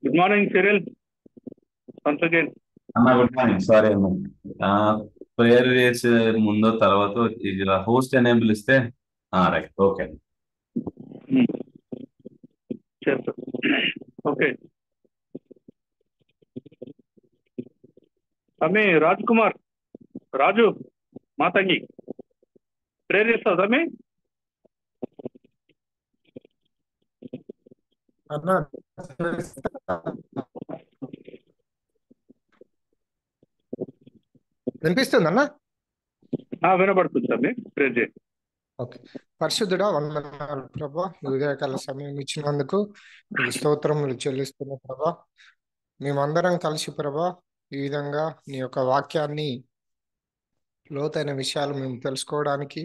Good morning, Cyril. Once again. అన్న good morning. Sorry అన్న, prayer చేసే ముందు తర్వాత ఇలా హోస్ట్ ఎనేబుల్ ఇస్తే రైట్ ఓకే. Hmm. చేస్తా. ఓకే. తమ్మి రాజ్ కుమార్, రాజు మా తంగి ప్రేయర్ చేస్తావు తమ్మి? అన్నా వినిపిస్తుందన్నా? వినపడుతుంది తమ్మి, ప్రేయర్ చేయి. ఓకే. పరిశుద్ధుడా, వందనాలు ప్రభా, ఉదయకాల సమయం ఇచ్చినందుకు మీకు స్తోత్రములు చెల్లిస్తున్న ప్రభా. మేమందరం కలిసి ప్రభా ఈ విధంగా నీ యొక్క వాక్యాన్ని, లోతైన విషయాలు మేము తెలుసుకోవడానికి,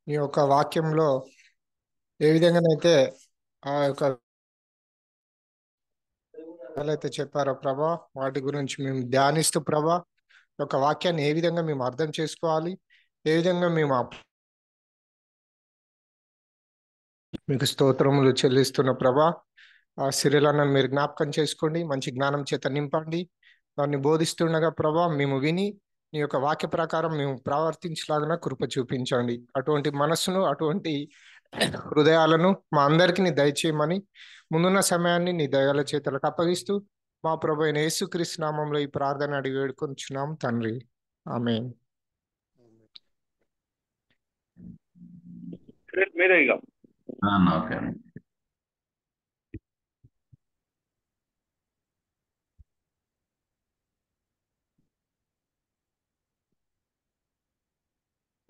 నీ యొక్క వాక్యంలో ఏ విధంగానైతే ఆ యొక్క అయితే చెప్పారో ప్రభా, వాటి గురించి మేము ధ్యానిస్తూ ప్రభా, యొక్క వాక్యాన్ని ఏ విధంగా మేము అర్థం చేసుకోవాలి, ఏ విధంగా మేము మీకు స్తోత్రములు చెల్లిస్తున్న ప్రభా. ఆ సిరిలను మీరు జ్ఞాపకం చేసుకోండి, మంచి జ్ఞానం చేత నింపండి. దాన్ని బోధిస్తుండగా ప్రభా మేము విని నీ యొక్క వాక్య ప్రకారం మేము ప్రవర్తించలాగిన కృప చూపించండి. అటువంటి మనస్సును, అటువంటి హృదయాలను మా అందరికీ దయచేయమని ముందున్న సమయాన్ని నీ దయాల చేతులకు అప్పగిస్తూ మా ప్రభు అయిన యేసుక్రీస్తు నామంలో ఈ ప్రార్థన అడిగి వేడుకొంచున్నాం తండ్రి, ఆమేన్. మీరే ఇక. ఓకే.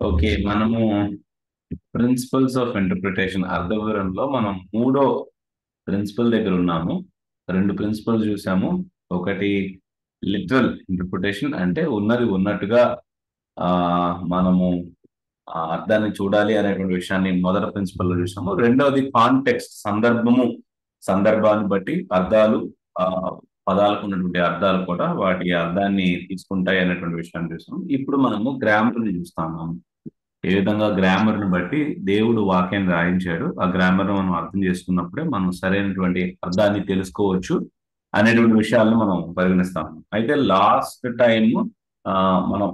ఓకే, మనము ప్రిన్సిపల్స్ ఆఫ్ ఇంటర్ప్రిటేషన్ అర్థవివరణలో మనం 3వ ప్రిన్సిపల్ దగ్గర ఉన్నాము. 2 ప్రిన్సిపల్స్ చూసాము. ఒకటి లిటరల్ ఇంటర్ప్రిటేషన్, అంటే ఉన్నది ఉన్నట్టుగా మనము అర్థాన్ని చూడాలి అనేటువంటి విషయాన్ని మొదటి ప్రిన్సిపల్ లో చూసాము. రెండవది కాంటెక్స్ట్, సందర్భాన్ని బట్టి అర్థాలు, పదాలకు ఉన్నటువంటి అర్థాలు కూడా వాటి అర్థాన్ని తీసుకుంటాయి అనేటువంటి విషయాన్ని చూసాము. ఇప్పుడు మనము గ్రామర్ని చూస్తాము. ఏ విధంగా గ్రామర్ని బట్టి దేవుడు వాక్యాన్ని రాయించాడు, ఆ గ్రామర్ మనం అర్థం చేసుకున్నప్పుడే మనం సరైనటువంటి అర్థాన్ని తెలుసుకోవచ్చు అనేటువంటి విషయాలను మనం పరిగణిస్తాము. అయితే లాస్ట్ టైం మనం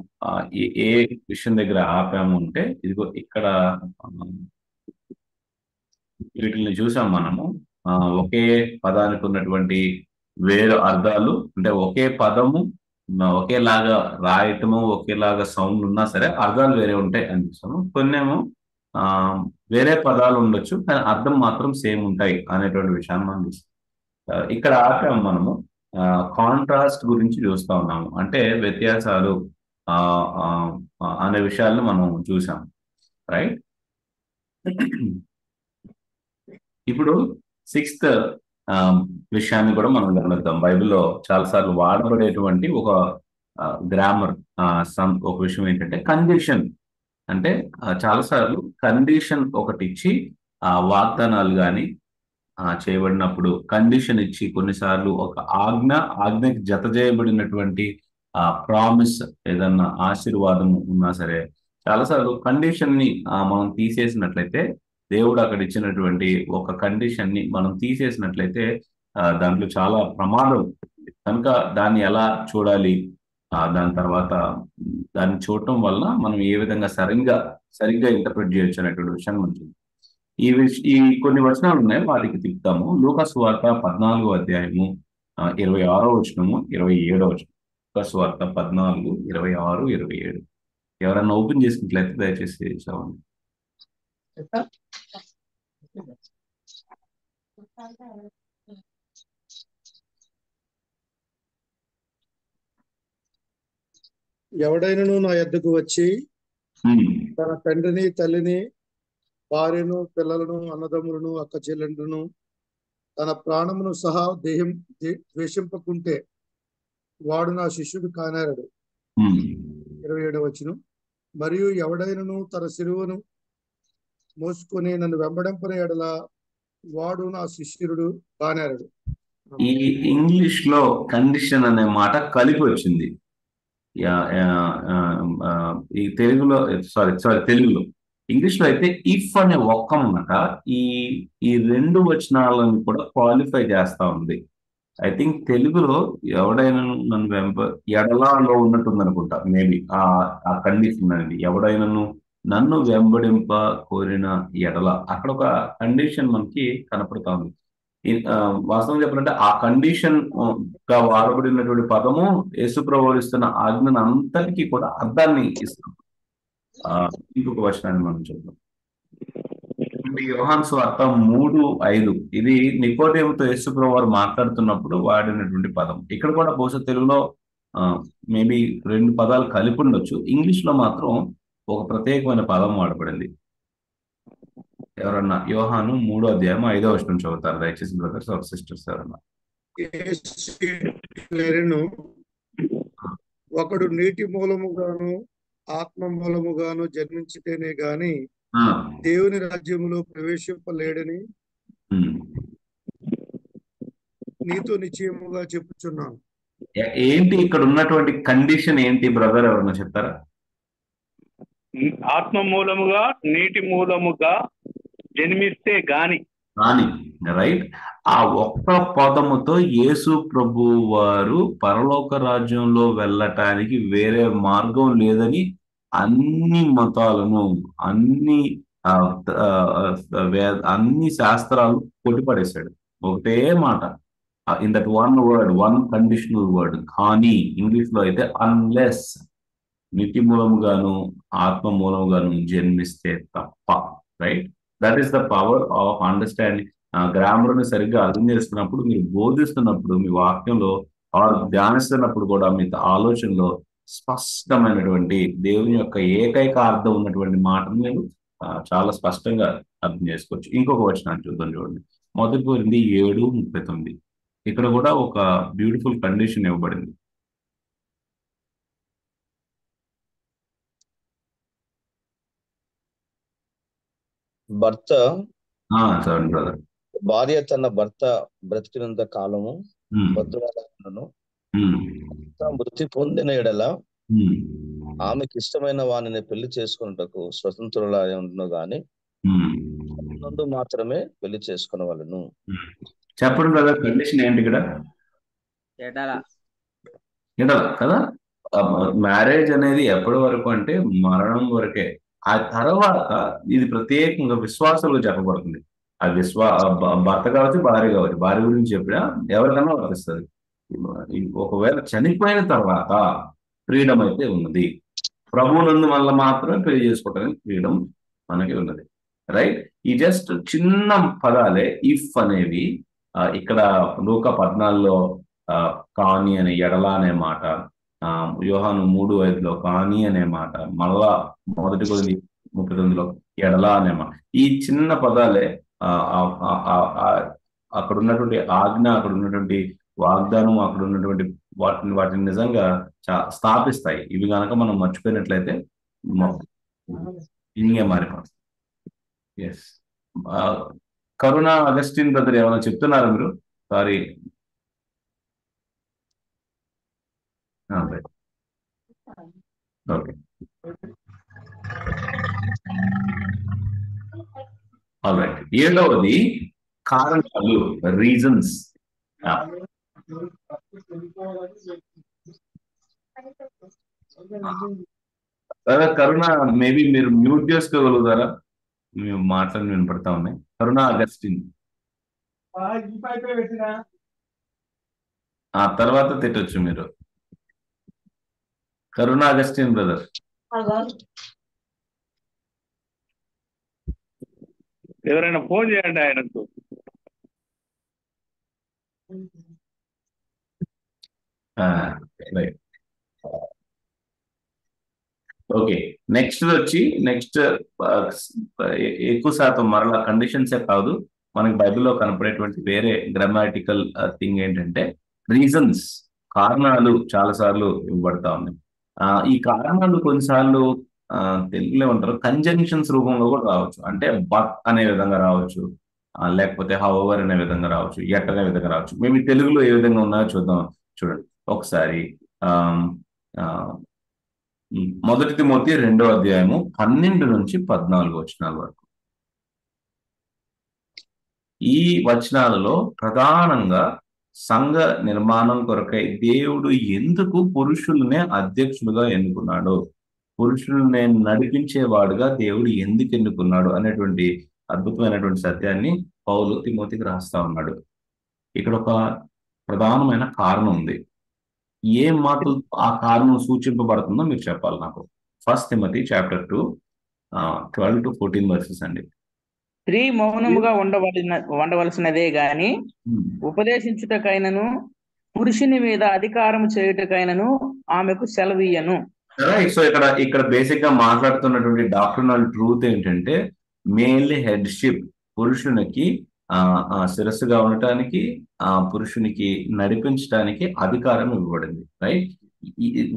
ఏ విషయం దగ్గర ఆపాము అంటే, ఇదిగో ఇక్కడ వీటిని చూసాం మనము. ఒకే పదానికి ఉన్నటువంటి వేరు అర్థాలు, అంటే ఒకే పదము ఒకేలాగా రాయటము, ఒకేలాగా సౌండ్ ఉన్నా సరే అర్థాలు వేరే ఉంటాయి అని చూసాము. కొన్నేమో వేరే పదాలు ఉండొచ్చు కానీ అర్థం మాత్రం సేమ్ ఉంటాయి అనేటువంటి విషయాన్ని మనం చూస్తాం. ఇక్కడ ఆపాము మనము. కాంట్రాస్ట్ గురించి చూస్తా ఉన్నాము, అంటే వ్యత్యాసాలు అనే విషయాలను మనం చూసాం, రైట్. ఇప్పుడు 6th విషయాన్ని కూడా మనం గమనిద్దాం. బైబిల్లో చాలాసార్లు వాడబడేటువంటి ఒక గ్రామర్, ఒక విషయం ఏంటంటే కండిషన్. అంటే చాలాసార్లు కండిషన్ ఒకటి ఇచ్చి వాగ్దానాలు కానీ చేయబడినప్పుడు కండిషన్ ఇచ్చి, కొన్నిసార్లు ఒక ఆజ్ఞకి జత చేయబడినటువంటి ప్రామిస్, ఏదన్నా ఆశీర్వాదం ఉన్నా సరే చాలాసార్లు కండిషన్ ని మనం తీసేసినట్లయితే, దేవుడు అక్కడ ఇచ్చినటువంటి ఒక కండిషన్ ని మనం తీసేసినట్లయితే దాంట్లో చాలా ప్రమాదం ఉంటుంది. కనుక దాన్ని ఎలా చూడాలి, దాని తర్వాత దాన్ని చూడటం వల్ల మనం ఏ విధంగా సరిగ్గా ఇంటర్ప్రిట్ చేయొచ్చు అనేటువంటి విషయాన్ని మనం చూద్దాం. ఈ కొన్ని వచనాలు ఉన్నాయి, వాటికి తిప్పుతాము. లూకా సువార్త 14వ అధ్యాయము 26వ వచనము, 27వ వచనం. లూకా సువార్త 14, 26, 27. ఎవరన్నా ఓపెన్ చేసినట్లయితే దయచేసి చదవండి. ఎవడైనను నా యొద్దకు వచ్చి తన తండ్రిని, తల్లిని, భార్యను, పిల్లలను, అన్నదమ్ములను, అక్క చెల్లెండ్రును, తన ప్రాణమును సహా ద్వేషింపకుంటే వాడు నా శిష్యుడు కానేరడు. 27వ వచనం. మరియు ఎవడైనను తన సిలువను మోసుకొని నన్ను వెంబడింపని ఎడల వాడు నా శిష్యుడు కానేరడు. ఈ ఇంగ్లీష్ లో కండిషన్ అనే మాట కలిపి వచ్చింది. ఈ తెలుగులో తెలుగులో, ఇంగ్లీష్ లో అయితే ఇఫ్ అనే ఒక్క మాట ఈ 2 వచనాలను కూడా క్వాలిఫై చేస్తా ఉంది. ఐ థింక్ తెలుగులో ఎవడైనా నన్ను ఎడలాలో ఉన్నట్టుంది అనుకుంటా, మేబీ ఆ కండిషన్ అనేది. ఎవడైనాను నన్ను వెంబడింప కోరిన ఎడల, అక్కడ ఒక కండిషన్ మనకి కనపడతా ఉంది. వాస్తవం చెప్పాలంటే ఆ కండిషన్ గా వాడబడినటువంటి పదము యేసుప్రభువు ఇస్తున్న ఆజ్ఞను అంతటికీ కూడా అర్థాన్ని ఇస్తుంది. ఇంకొక వచనాన్ని మనం చూద్దాం. యోహాను సువార్త 3:5. ఇది నికోదేముతో యేసుప్రభువు వారు మాట్లాడుతున్నప్పుడు వాడినటువంటి పదం. ఇక్కడ కూడా బహుశా తెలుగులో మేబీ 2 పదాలు కలిపి ఉండొచ్చు, ఇంగ్లీష్ లో మాత్రం ఒక ప్రత్యేకమైన పదం వాడబడింది. ఎవరన్నా యోహాను 3:5 చదువుతారు దయచేసి బ్రదర్స్ ఆర్ సిస్టర్స్ ఎవరన్నా? ఒకడు నీటి మూలముగాను ఆత్మ మూలముగాను జన్మించితేనే గాని దేవుని రాజ్యములో ప్రవేశింపలేడని నీతో నిశ్చయముగా చెప్పుచున్నాను. ఏంటి ఇక్కడ ఉన్నటువంటి కండిషన్ ఏంటి బ్రదర్, ఎవరన్నా చెప్తారా? ఆత్మ మూలముగా నీటి మూలముగా జన్మిస్తే గాని. రైట్. ఆ ఒక్క పదముతో యేసు ప్రభు వారు పరలోక రాజ్యంలో వెళ్ళటానికి వేరే మార్గం లేదని అన్ని మతాలను, అన్ని శాస్త్రాలు కొట్టిపడేశాడు. ఒకటే మాట, in that one word, one conditional word, కానీ ఇంగ్లీష్ లో అయితే అన్లెస్ నీటి మూలముగాను ఆత్మ మూలముగాను జన్మిస్తే తప్ప. Right. That is the power of understanding. గ్రామర్ని సరిగ్గా అర్థం చేస్తున్నప్పుడు, మీరు బోధిస్తున్నప్పుడు, మీ వాక్యంలో ధ్యానిస్తున్నప్పుడు కూడా మీ ఆలోచనలో స్పష్టమైనటువంటి దేవుని యొక్క ఏకైక అర్థం ఉన్నటువంటి మాటను మీరు చాలా స్పష్టంగా అర్థం చేసుకోవచ్చు. ఇంకొక వచనాన్ని చూద్దాం, చూడండి. 1 కొరింథీ 7:39. ఇక్కడ కూడా ఒక బ్యూటిఫుల్ కండిషన్ ఇవ్వబడింది. భర్త బ్రదర్, భార్య తన భర్త బ్రతికినంత కాలము భద్రాలను మృతి పొందిన ఎడల ఆమెకి ఇష్టమైన వానిని పెళ్లి చేసుకున్నటకు స్వతంత్రులై ఉండును గాని నందు మాత్రమే పెళ్లి చేసుకున్న వాళ్ళను. చెప్పండి బ్రదర్, కండిషన్ ఏంటి ఇక్కడ? ఎడల కదా. మ్యారేజ్ అనేది ఎప్పటి వరకు అంటే మరణం వరకే. ఆ తర్వాత ఇది ప్రత్యేకంగా విశ్వాసంలో చెప్పబడుతుంది. ఆ భర్త కావచ్చు, భార్య కావచ్చు. భార్య గురించి చెప్పినా ఎవరికైనా వర్తిస్తుంది. ఒకవేళ చనిపోయిన తర్వాత ఫ్రీడమ్ అయితే ఉన్నది. ప్రభువునందు వల్ల మాత్రమే పెళ్లి చేసుకోవడానికి ఫ్రీడమ్ మనకి ఉన్నది. రైట్. ఈ జస్ట్ చిన్న పదాలే ఇఫ్ అనేవి. ఇక్కడ లూకా 14లో కానీ అనే ఎడల అనే మాట, యోహాను 3:5లో కానీ అనే మాట, మళ్ళా 1 కొరింథీ 39లో ఎడల అనే మాట. ఈ చిన్న పదాలే అక్కడ ఉన్నటువంటి ఆజ్ఞ, అక్కడ ఉన్నటువంటి వాగ్దానం, అక్కడ ఉన్నటువంటి వాటిని నిజంగా స్థాపిస్తాయి. ఇవి కనుక మనం మర్చిపోయినట్లయితే ఇంకే మారిపోతుంది. ఎస్. కరుణా అగస్టిన్ బ్రదర్ ఏమైనా చెప్తున్నారా మీరు? సారీ. ఓకే. ఆల్రైట్. 7వది కారణాలు, రీజన్స్. కరుణ, మేబీ మీరు మ్యూట్ చేసుకోగలుగుతారా? మేము మాటలు వినపడతా ఉన్నాయి. కరుణా అగస్టిన్. ఆ తర్వాత తిట్టొచ్చు మీరు. కరుణా అగస్టిన్ బ్రదర్. ఎవరైనా ఫోన్ చేయండి ఆయనకు. ఓకే. నెక్స్ట్ ఎక్కువ శాతం మరలా కండిషన్సే కాదు, మనకి బైబిల్లో కనపడేటువంటి వేరే గ్రామాటికల్ థింగ్ ఏంటంటే రీజన్స్, కారణాలు చాలా సార్లు ఇవ్వబడతా ఉన్నాయి. ఈ కారణాలు కొన్నిసార్లు తెలుగులో ఉంటారు కంజంక్షన్స్ రూపంలో కూడా రావచ్చు. అంటే బట్ అనే విధంగా రావచ్చు, లేకపోతే హౌవర్ అనే విధంగా రావచ్చు, ఎట్ అనే విధంగా రావచ్చు. మేము తెలుగులో ఏ విధంగా ఉన్నాయో చూడండి ఒకసారి. 1 తిమోతి 2:12-14 వచనాల వరకు. ఈ వచనాలలో ప్రధానంగా సంఘ నిర్మాణం కొరకై దేవుడు ఎందుకు పురుషులనే అధ్యక్షులుగా ఎన్నుకున్నాడు, పురుషుల్ని నడిపించేవాడుగా దేవుడు ఎందుకు ఎన్నుకున్నాడు అనేటువంటి అద్భుతమైనటువంటి సత్యాన్ని పౌలు తిమోతికి రాస్తా ఉన్నాడు. ఇక్కడ ఒక ప్రధానమైన కారణం ఉంది. ఏ మాటలు ఆ కారణం సూచింపబడుతుందో మీరు చెప్పాలి నాకు. 1 Timothy chapter 2 12 to 14 వర్సెస్ అండి. స్త్రీ మౌనముగా ఉండవలసినదే గాని ఉపదేశించుటకైనను పురుషుని మీద అధికారం చేయుటకైనను ఆమెకు సెలవీయను. సో ఇక్కడ బేసిక్ గా మాట్లాడుతున్నటువంటి డాక్టర్నల్ ట్రూత్ ఏంటంటే, మేల్ హెడ్షిప్, పురుషునికి శిరస్సుగా ఉండటానికి, పురుషునికి నడిపించడానికి అధికారం ఇవ్వబడింది. రైట్?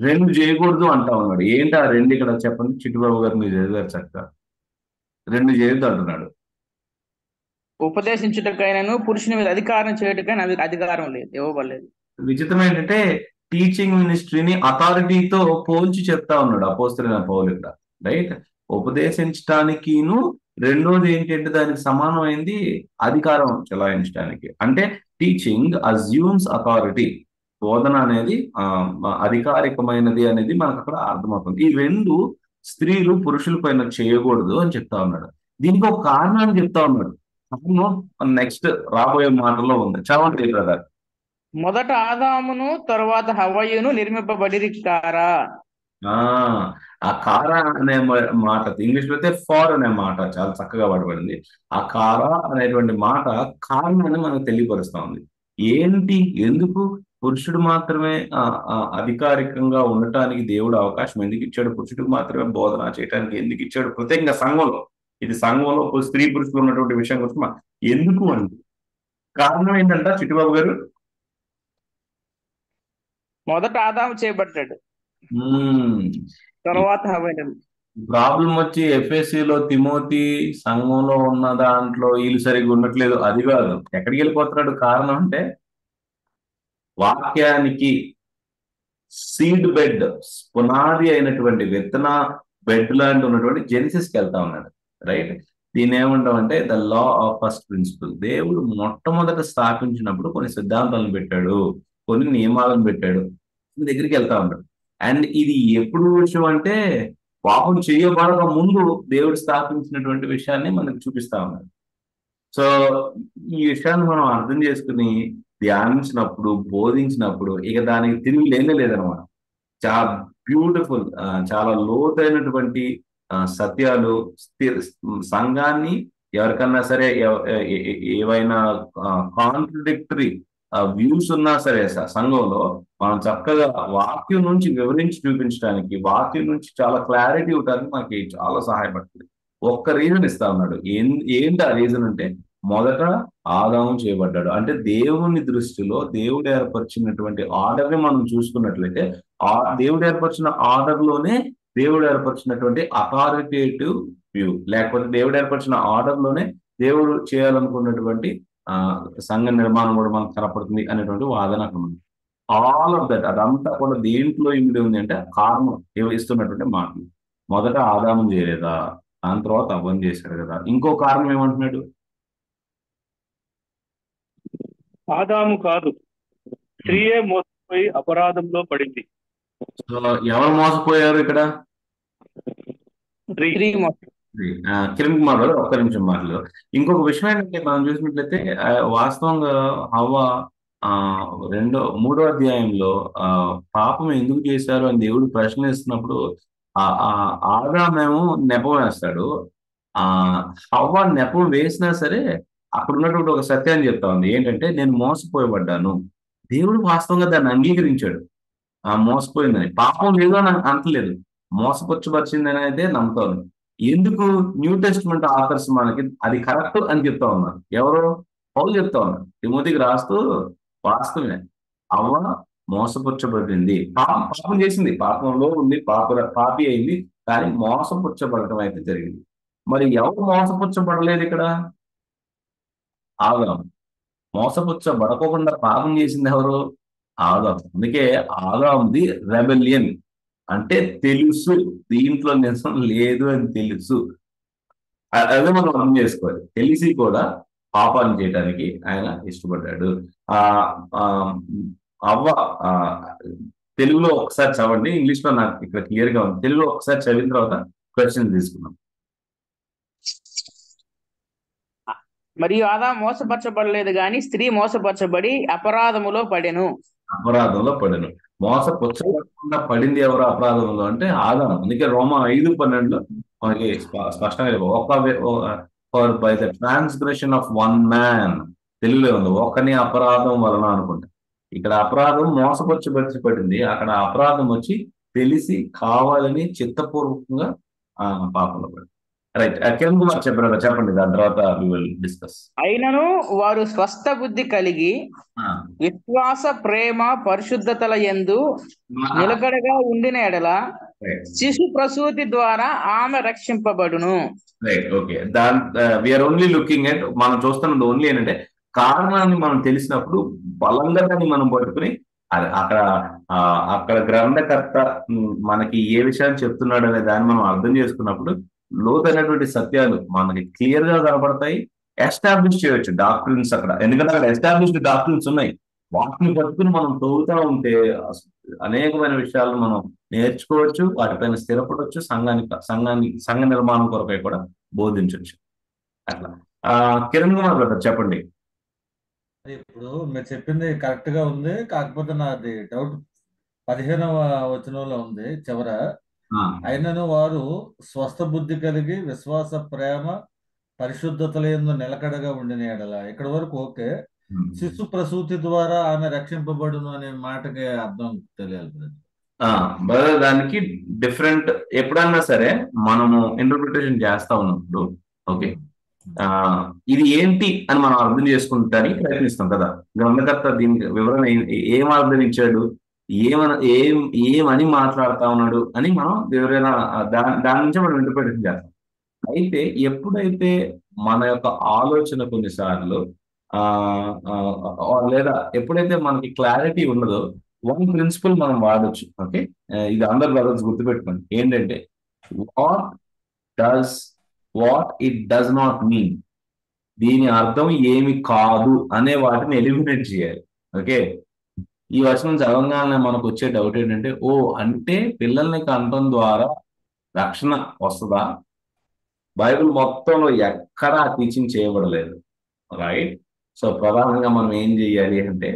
రెండు చేయకూడదు అంటా ఉన్నాడు. ఏంటి ఆ రెండు ఇక్కడ చెప్పండి. చిట్టుబాబు గారు మీరు చదివారు చక్కగా. రెండు చేయొద్దు అంటున్నాడు. ఉపదేశించుటకైనను పురుషుని మీద అధికారం చేయటకైనా అధికారం లేదు, ఇవ్వబడలేదు. విచిత్రం ఏంటంటే టీచింగ్ మినిస్ట్రీని అథారిటీతో పోల్చి చెప్తా ఉన్నాడు అపోస్తలుడైన పౌలు ఇక్కడ. రైట్? ఉపదేశించడానికిను రెండోది ఏంటంటే దానికి సమానమైంది అధికారం చెలాయించడానికి. అంటే టీచింగ్ అజ్యూమ్స్ అథారిటీ, బోధన అనేది అధికారికమైనది అనేది మనకు అక్కడ అర్థమవుతుంది. ఈ రెండు స్త్రీలు పురుషుల పైన చేయకూడదు అని చెప్తా ఉన్నాడు. దీనికి ఒక కారణాన్ని చెప్తా ఉన్నాడు. నెక్స్ట్ రాబోయే మాటలో ఉంది. చదవండి బ్రదర్. మొదట ఆదామును తరువాత హవ్వయును నిర్మింపబడిరి కారా. ఆ కారా అనే మాట ఇంగ్లీష్ లో అయితే ఫార్ అనే మాట చాలా చక్కగా వాడబడింది. ఆ కారా అనేటువంటి మాట కారణాన్ని మనకు తెలియపరుస్తా ఉంది. ఏంటి, ఎందుకు పురుషుడు మాత్రమే అధికారికంగా ఉండటానికి దేవుడు అవకాశం ఎందుకు ఇచ్చాడు, పురుషుడికి మాత్రమే బోధన చేయడానికి ఎందుకు ఇచ్చాడు, ప్రత్యేకంగా సంఘంలో, ఇది సంఘంలో స్త్రీ పురుషులు ఉన్నటువంటి విషయం కోసం ఎందుకు అంటే కారణం ఏంటంట చిట్టుబాబు గారు? మొదట ఆదాము చేయబడ్డాడు, తర్వాత హవ్వ. ప్రాబ్లం వచ్చి ఎఫ్ఎస్సిలో తిమోతి సంఘంలో ఉన్న దాంట్లో వీళ్ళు సరిగ్గా ఉండట్లేదు, అది కాదు. ఎక్కడికి వెళ్ళిపోతున్నాడు? కారణం అంటే వాక్యానికి సీడ్ బెడ్, పునాది అయినటువంటి విత్తన బెడ్ లాంటి ఉన్నటువంటి జెనిసిస్కి వెళ్తా ఉన్నాడు. రైట్? దీన్ని ఏమంటామంటే the law of first principle. దేవుడు మొట్టమొదట స్థాపించినప్పుడు కొన్ని సిద్ధాంతాలను పెట్టాడు, కొన్ని నియమాలను పెట్టాడు, దగ్గరికి వెళ్తా ఉన్నాడు. అండ్ ఇది ఎప్పుడు విషయం అంటే పాపం చేయబడక ముందు దేవుడు స్థాపించినటువంటి విషయాన్ని మనకు చూపిస్తా ఉన్నాడు. సో ఈ విషయాన్ని మనం అర్థం చేసుకుని ధ్యానించినప్పుడు, బోధించినప్పుడు ఇక దానికి తిరిగి లేదనమాట. చాలా బ్యూటిఫుల్, చాలా లోతైనటువంటి సత్యాలు సంఘాన్ని ఎవరికన్నా సరే ఏవైనా కాంట్రడిక్టరీ వ్యూస్ ఉన్నా సరే సంఘంలో మనం చక్కగా వాక్యం నుంచి వివరించి చూపించడానికి, వాక్యం నుంచి చాలా క్లారిటీ ఇవ్వడానికి మనకి చాలా సహాయపడుతుంది. ఒక్క రీజన్ ఇస్తా ఉన్నాడు. ఏంటి ఆ రీజన్ అంటే మొదట ఆదాము చేయబడ్డాడు. అంటే దేవుని దృష్టిలో దేవుడు ఏర్పరిచినటువంటి ఆర్డర్ని మనం చూసుకున్నట్లయితే దేవుడు ఏర్పరిచిన ఆర్డర్లోనే దేవుడు ఏర్పరిచినటువంటి అథారిటేటివ్ వ్యూ, లేకపోతే దేవుడు ఏర్పరిచిన ఆర్డర్లోనే దేవుడు చేయాలనుకున్నటువంటి సంఘ నిర్మాణం కూడా మనకు కనపడుతుంది అనేటువంటి వాదన అక్కడ ఉంది. ఆల్ ఆఫ్ దట్ అదంతా కూడా దేంట్లో ఇమిడి ఉంది అంటే కారణం ఇస్తున్నటువంటి మాటలు. మొదట ఆదాము చేయలేదా, దాని తర్వాత అవ్వని చేశాడు కదా. ఇంకో కారణం ఏమంటున్నాడు? ఆదాము కాదు, స్త్రీయే మోసపోయి అపరాధంలో పడింది. ఎవరు మోసపోయారు ఇక్కడ? కిరణ్ కుమార్ గారు ఒక్క నిమిషం మాటలు. ఇంకొక విషయం ఏంటంటే మనం చూసినట్లయితే వాస్తవంగా హవ్వ 3వ అధ్యాయంలో పాపం ఎందుకు చేశారు అని దేవుడు ప్రశ్నిస్తున్నప్పుడు ఆదామేమో నెపం వేస్తాడు. హవ్వ నెపం వేసినా సరే అక్కడ ఉన్నటువంటి ఒక సత్యాన్ని చెప్తా ఉంది. ఏంటంటే నేను మోసపోయబడ్డాను. దేవుడు వాస్తవంగా దాన్ని అంగీకరించాడు, మోసపోయిందని. పాపం లేదు అని అంటలేదు, మోసపుచ్చబరిచింది అనేది నమ్ముతాను. ఎందుకు? న్యూ టెస్ట్మెంట్ ఆథర్స్ మనకి అది కరెక్ట్ అని చెప్తా ఉన్నారు. ఎవరు? పౌలు చెప్తా ఉన్నారు తిమోతికి రాస్తూ. వాస్తవమే, అవ్వ మోసపుచ్చబడింది, పాపం చేసింది, పాపంలో ఉంది, పాపి అయింది, కానీ మోసపుచ్చబడటం అయితే జరిగింది. మరి ఎవరు మోసపుచ్చబడలేదు ఇక్కడ? ఆదాము. మోసపుచ్చబడకుండా పాపం చేసింది ఎవరు? ఆదాము. అందుకే ఆదాముది రెబెలియన్ అంటే తెలుసు, దీంట్లో నిజం లేదు అని తెలుసు. అదే మనం అర్థం చేసుకోవాలి. తెలిసి కూడా పాపాన్ని చేయడానికి ఆయన ఇష్టపడ్డాడు. ఆ ఆ, అవ్వ ఆ, తెలుగులో ఒకసారి చదవండి, ఇంగ్లీష్ లో నాకు ఇక్కడ క్లియర్ గా ఉంది. తెలుగులో ఒకసారి చదివిన తర్వాత క్వశ్చన్ తీసుకున్నాం. మరియు ఆదాము మోసపరచబడలేదు గాని స్త్రీ మోసపరచబడి అపరాధములో పడెను. అపరాధంలో పడను. మోసపుచ్చకుండా పడింది ఎవరు అపరాధంలో అంటే ఆదాము. అందుకే రోమా 5:12 మనకి స్పష్టంగా for by the transgression of one man, తెలుగులో ఉంది ఒకని అపరాధం వలన అనుకుంటా. ఇక్కడ అపరాధం మోసపరచబడి పడింది, అక్కడ అపరాధం వచ్చి తెలిసి కావాలని చిత్తపూర్వకంగా పాపంలో పడింది. రైట్, కిరణ్ కుమార్ చెప్పారు, చెప్పండి, దాని తర్వాత వి విల్ డిస్కస్. అయినను వారు స్వస్థ బుద్ధి కలిగి విశ్వాస, ప్రేమ, పరిశుద్ధతల యందు నిలకడగా ఉండిన ఎడల శిశు ప్రసూతి ద్వారా ఆమె రక్షింపబడును. Right, okay. We are only looking at, మనం చూస్తున్నది ఓన్లీ ఏంటంటే కారణాన్ని మనం తెలిసినప్పుడు బలంగా దాన్ని మనం పట్టుకుని అక్కడ గ్రంథకర్త మనకి ఏ విషయాన్ని చెప్తున్నాడు అనే దాన్ని మనం అర్థం చేసుకున్నప్పుడు లోతైనటువంటి సత్యాలు మనకి క్లియర్ గా కనపడతాయి. ఎస్టాబ్లిష్ చేయొచ్చు డాక్టరీన్స్ అక్కడ, ఎందుకంటే అక్కడ ఎస్టాబ్లిష్డ్ డాక్టరీన్స్ ఉన్నాయి. వాటిని పట్టుకుని మనం తవ్వుతా ఉంటే అనేకమైన విషయాలను మనం నేర్చుకోవచ్చు, వాటిపైన స్థిరపడవచ్చు, సంఘ నిర్మాణం కొరకై కూడా బోధించవచ్చు. అట్లా కిరణ్ కుమార్ గారు చెప్పండి. ఇప్పుడు మీరు చెప్పింది కరెక్ట్ గా ఉంది, కాకపోతే నాది డౌట్ 15వ వచనంలో ఉంది చివర. అయినను వారు స్వస్థ బుద్ధి కలిగి విశ్వాస, ప్రేమ, పరిశుద్ధతల యందు నిలకడగా ఉండిన ఎడల, ఇక్కడ వరకు ఓకే. శిశు ప్రసూతి ద్వారా ఆమె రక్షింపబడును అనే మాటకి అర్థం తెలియాలి. దానికి డిఫరెంట్, ఎప్పుడన్నా సరే మనము ఇంటర్ప్రిటేషన్ చేస్తా ఉన్నప్పుడు ఓకే ఇది ఏంటి అని మనం అర్థం చేసుకుంటానికి ప్రయత్నిస్తాం కదా. గ్రంథకర్త దీనికి వివరణ ఏం అర్థం ఇచ్చాడు, ఏమని మాట్లాడుతా ఉన్నాడు అని మనం ఎవరైనా దాని నుంచి మనం ఇంటర్ప్రిటేషన్ చేస్తాం. అయితే ఎప్పుడైతే మన యొక్క ఆలోచన కొన్నిసార్లు లేదా ఎప్పుడైతే మనకి క్లారిటీ ఉన్నదో వన్ ప్రిన్సిపల్ మనం వాడచ్చు. ఓకే, ఇది అందరు బ్రదర్స్ గుర్తుపెట్టుకోండి, ఏంటంటే what it does not mean, దీని అర్థం ఏమి కాదు అనే వాటిని ఎలిమినేట్ చేయాలి. ఓకే, ఈ వచనం చదవగానే మనకు వచ్చే డౌట్ ఏంటంటే, అంటే పిల్లల్ని కంటం ద్వారా రక్షణ వస్తుందా? బైబిల్ మొత్తంలో ఎక్కడా టీచింగ్ చేయబడలేదు. రైట్, సో ప్రధానంగా మనం ఏం చేయాలి అంటే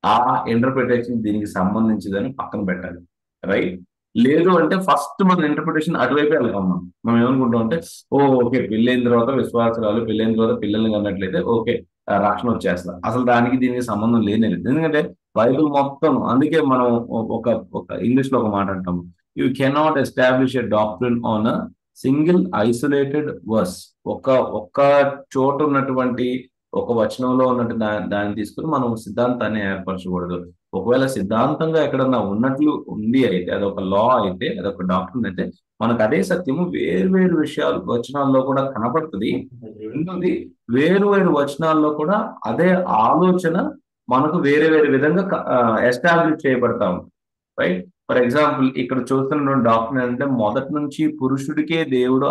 ఆ ఇంటర్ప్రిటేషన్ దీనికి సంబంధించిందని పక్కన పెట్టాలి. రైట్, లేదు అంటే ఫస్ట్ మన ఇంటర్ప్రిటేషన్ అటువైపు వెళ్తాం. మనం ఏమనుకుంటాం అంటే ఓకే పెళ్ళైన తర్వాత విశ్వాసాలు, పెళ్ళైన తర్వాత పిల్లల్ని కన్నట్లయితే ఓకే రక్షణ వచ్చేస్తా. అసలు దానికి దీనికి సంబంధం లేనే లేదు. ఎందుకంటే బైబిల్ మొత్తం, అందుకే మనం ఒక ఇంగ్లీష్ లో ఒక మాట అంటాము, you cannot establish a doctrine on a single isolated verse. ఒక్క చోట ఉన్నటువంటి ఒక వచనంలో ఉన్నట్టు దాన్ని తీసుకుని మనం సిద్ధాంతాన్ని ఏర్పరచకూడదు. ఒకవేళ సిద్ధాంతంగా ఎక్కడన్నా ఉన్నట్లు ఉంది అయితే, అదొక లా అయితే, అదొక డాక్ట్రిన్ అయితే, మనకు అదే సత్యము వేరు విషయాలు వచనాల్లో కూడా కనపడుతుంది. రెండోది, వేరు వచనాల్లో కూడా అదే ఆలోచన మనకు వేరే విధంగా ఎస్టాబ్లిష్ చేయబడతా ఉంటుంది. రైట్, ఫర్ ఎగ్జాంపుల్ ఇక్కడ చూస్తున్న డాక్టర్ అంటే మొదటి నుంచి పురుషుడికే దేవుడు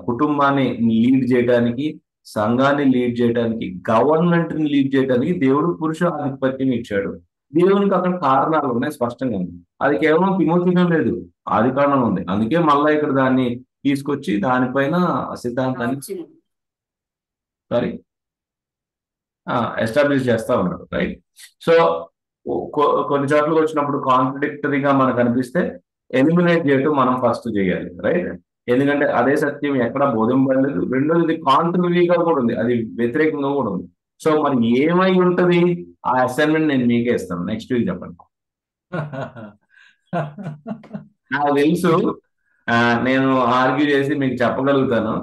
కుటుంబాన్ని లీడ్ చేయడానికి, సంఘాన్ని లీడ్ చేయడానికి, గవర్నమెంట్ ని లీడ్ చేయడానికి దేవుడు పురుష ఆధిపత్యం ఇచ్చాడు. దేవునికి అక్కడ కారణాలు ఉన్నాయి స్పష్టంగా. అది కేవలం తిమోతిలో లేదు, ఆది కారణం ఉంది. అందుకే మళ్ళా ఇక్కడ దాన్ని తీసుకొచ్చి దానిపైన సిద్ధాంతాన్ని ఎస్టాబ్లిష్ చేస్తా ఉన్నాడు. రైట్, సో కొన్ని చోట్లకి వచ్చినప్పుడు కాంట్రడిక్టరీగా మనకు అనిపిస్తే ఎలిమినేట్ చేయటం మనం ఫస్ట్ చేయాలి. రైట్, ఎందుకంటే అదే సత్యం ఎక్కడ బోధింపడలేదు. రెండోది కాంట్రరీగా కూడా ఉంది, అది వ్యతిరేకంగా కూడా ఉంది. సో మరి ఏమై ఉంటది, ఆ అసైన్మెంట్ నేను మీకే ఇస్తాను, నెక్స్ట్ వీక్ చెప్పండి. నాకు తెలుసు, నేను ఆర్గ్యూ చేసి మీకు చెప్పగలుగుతాను,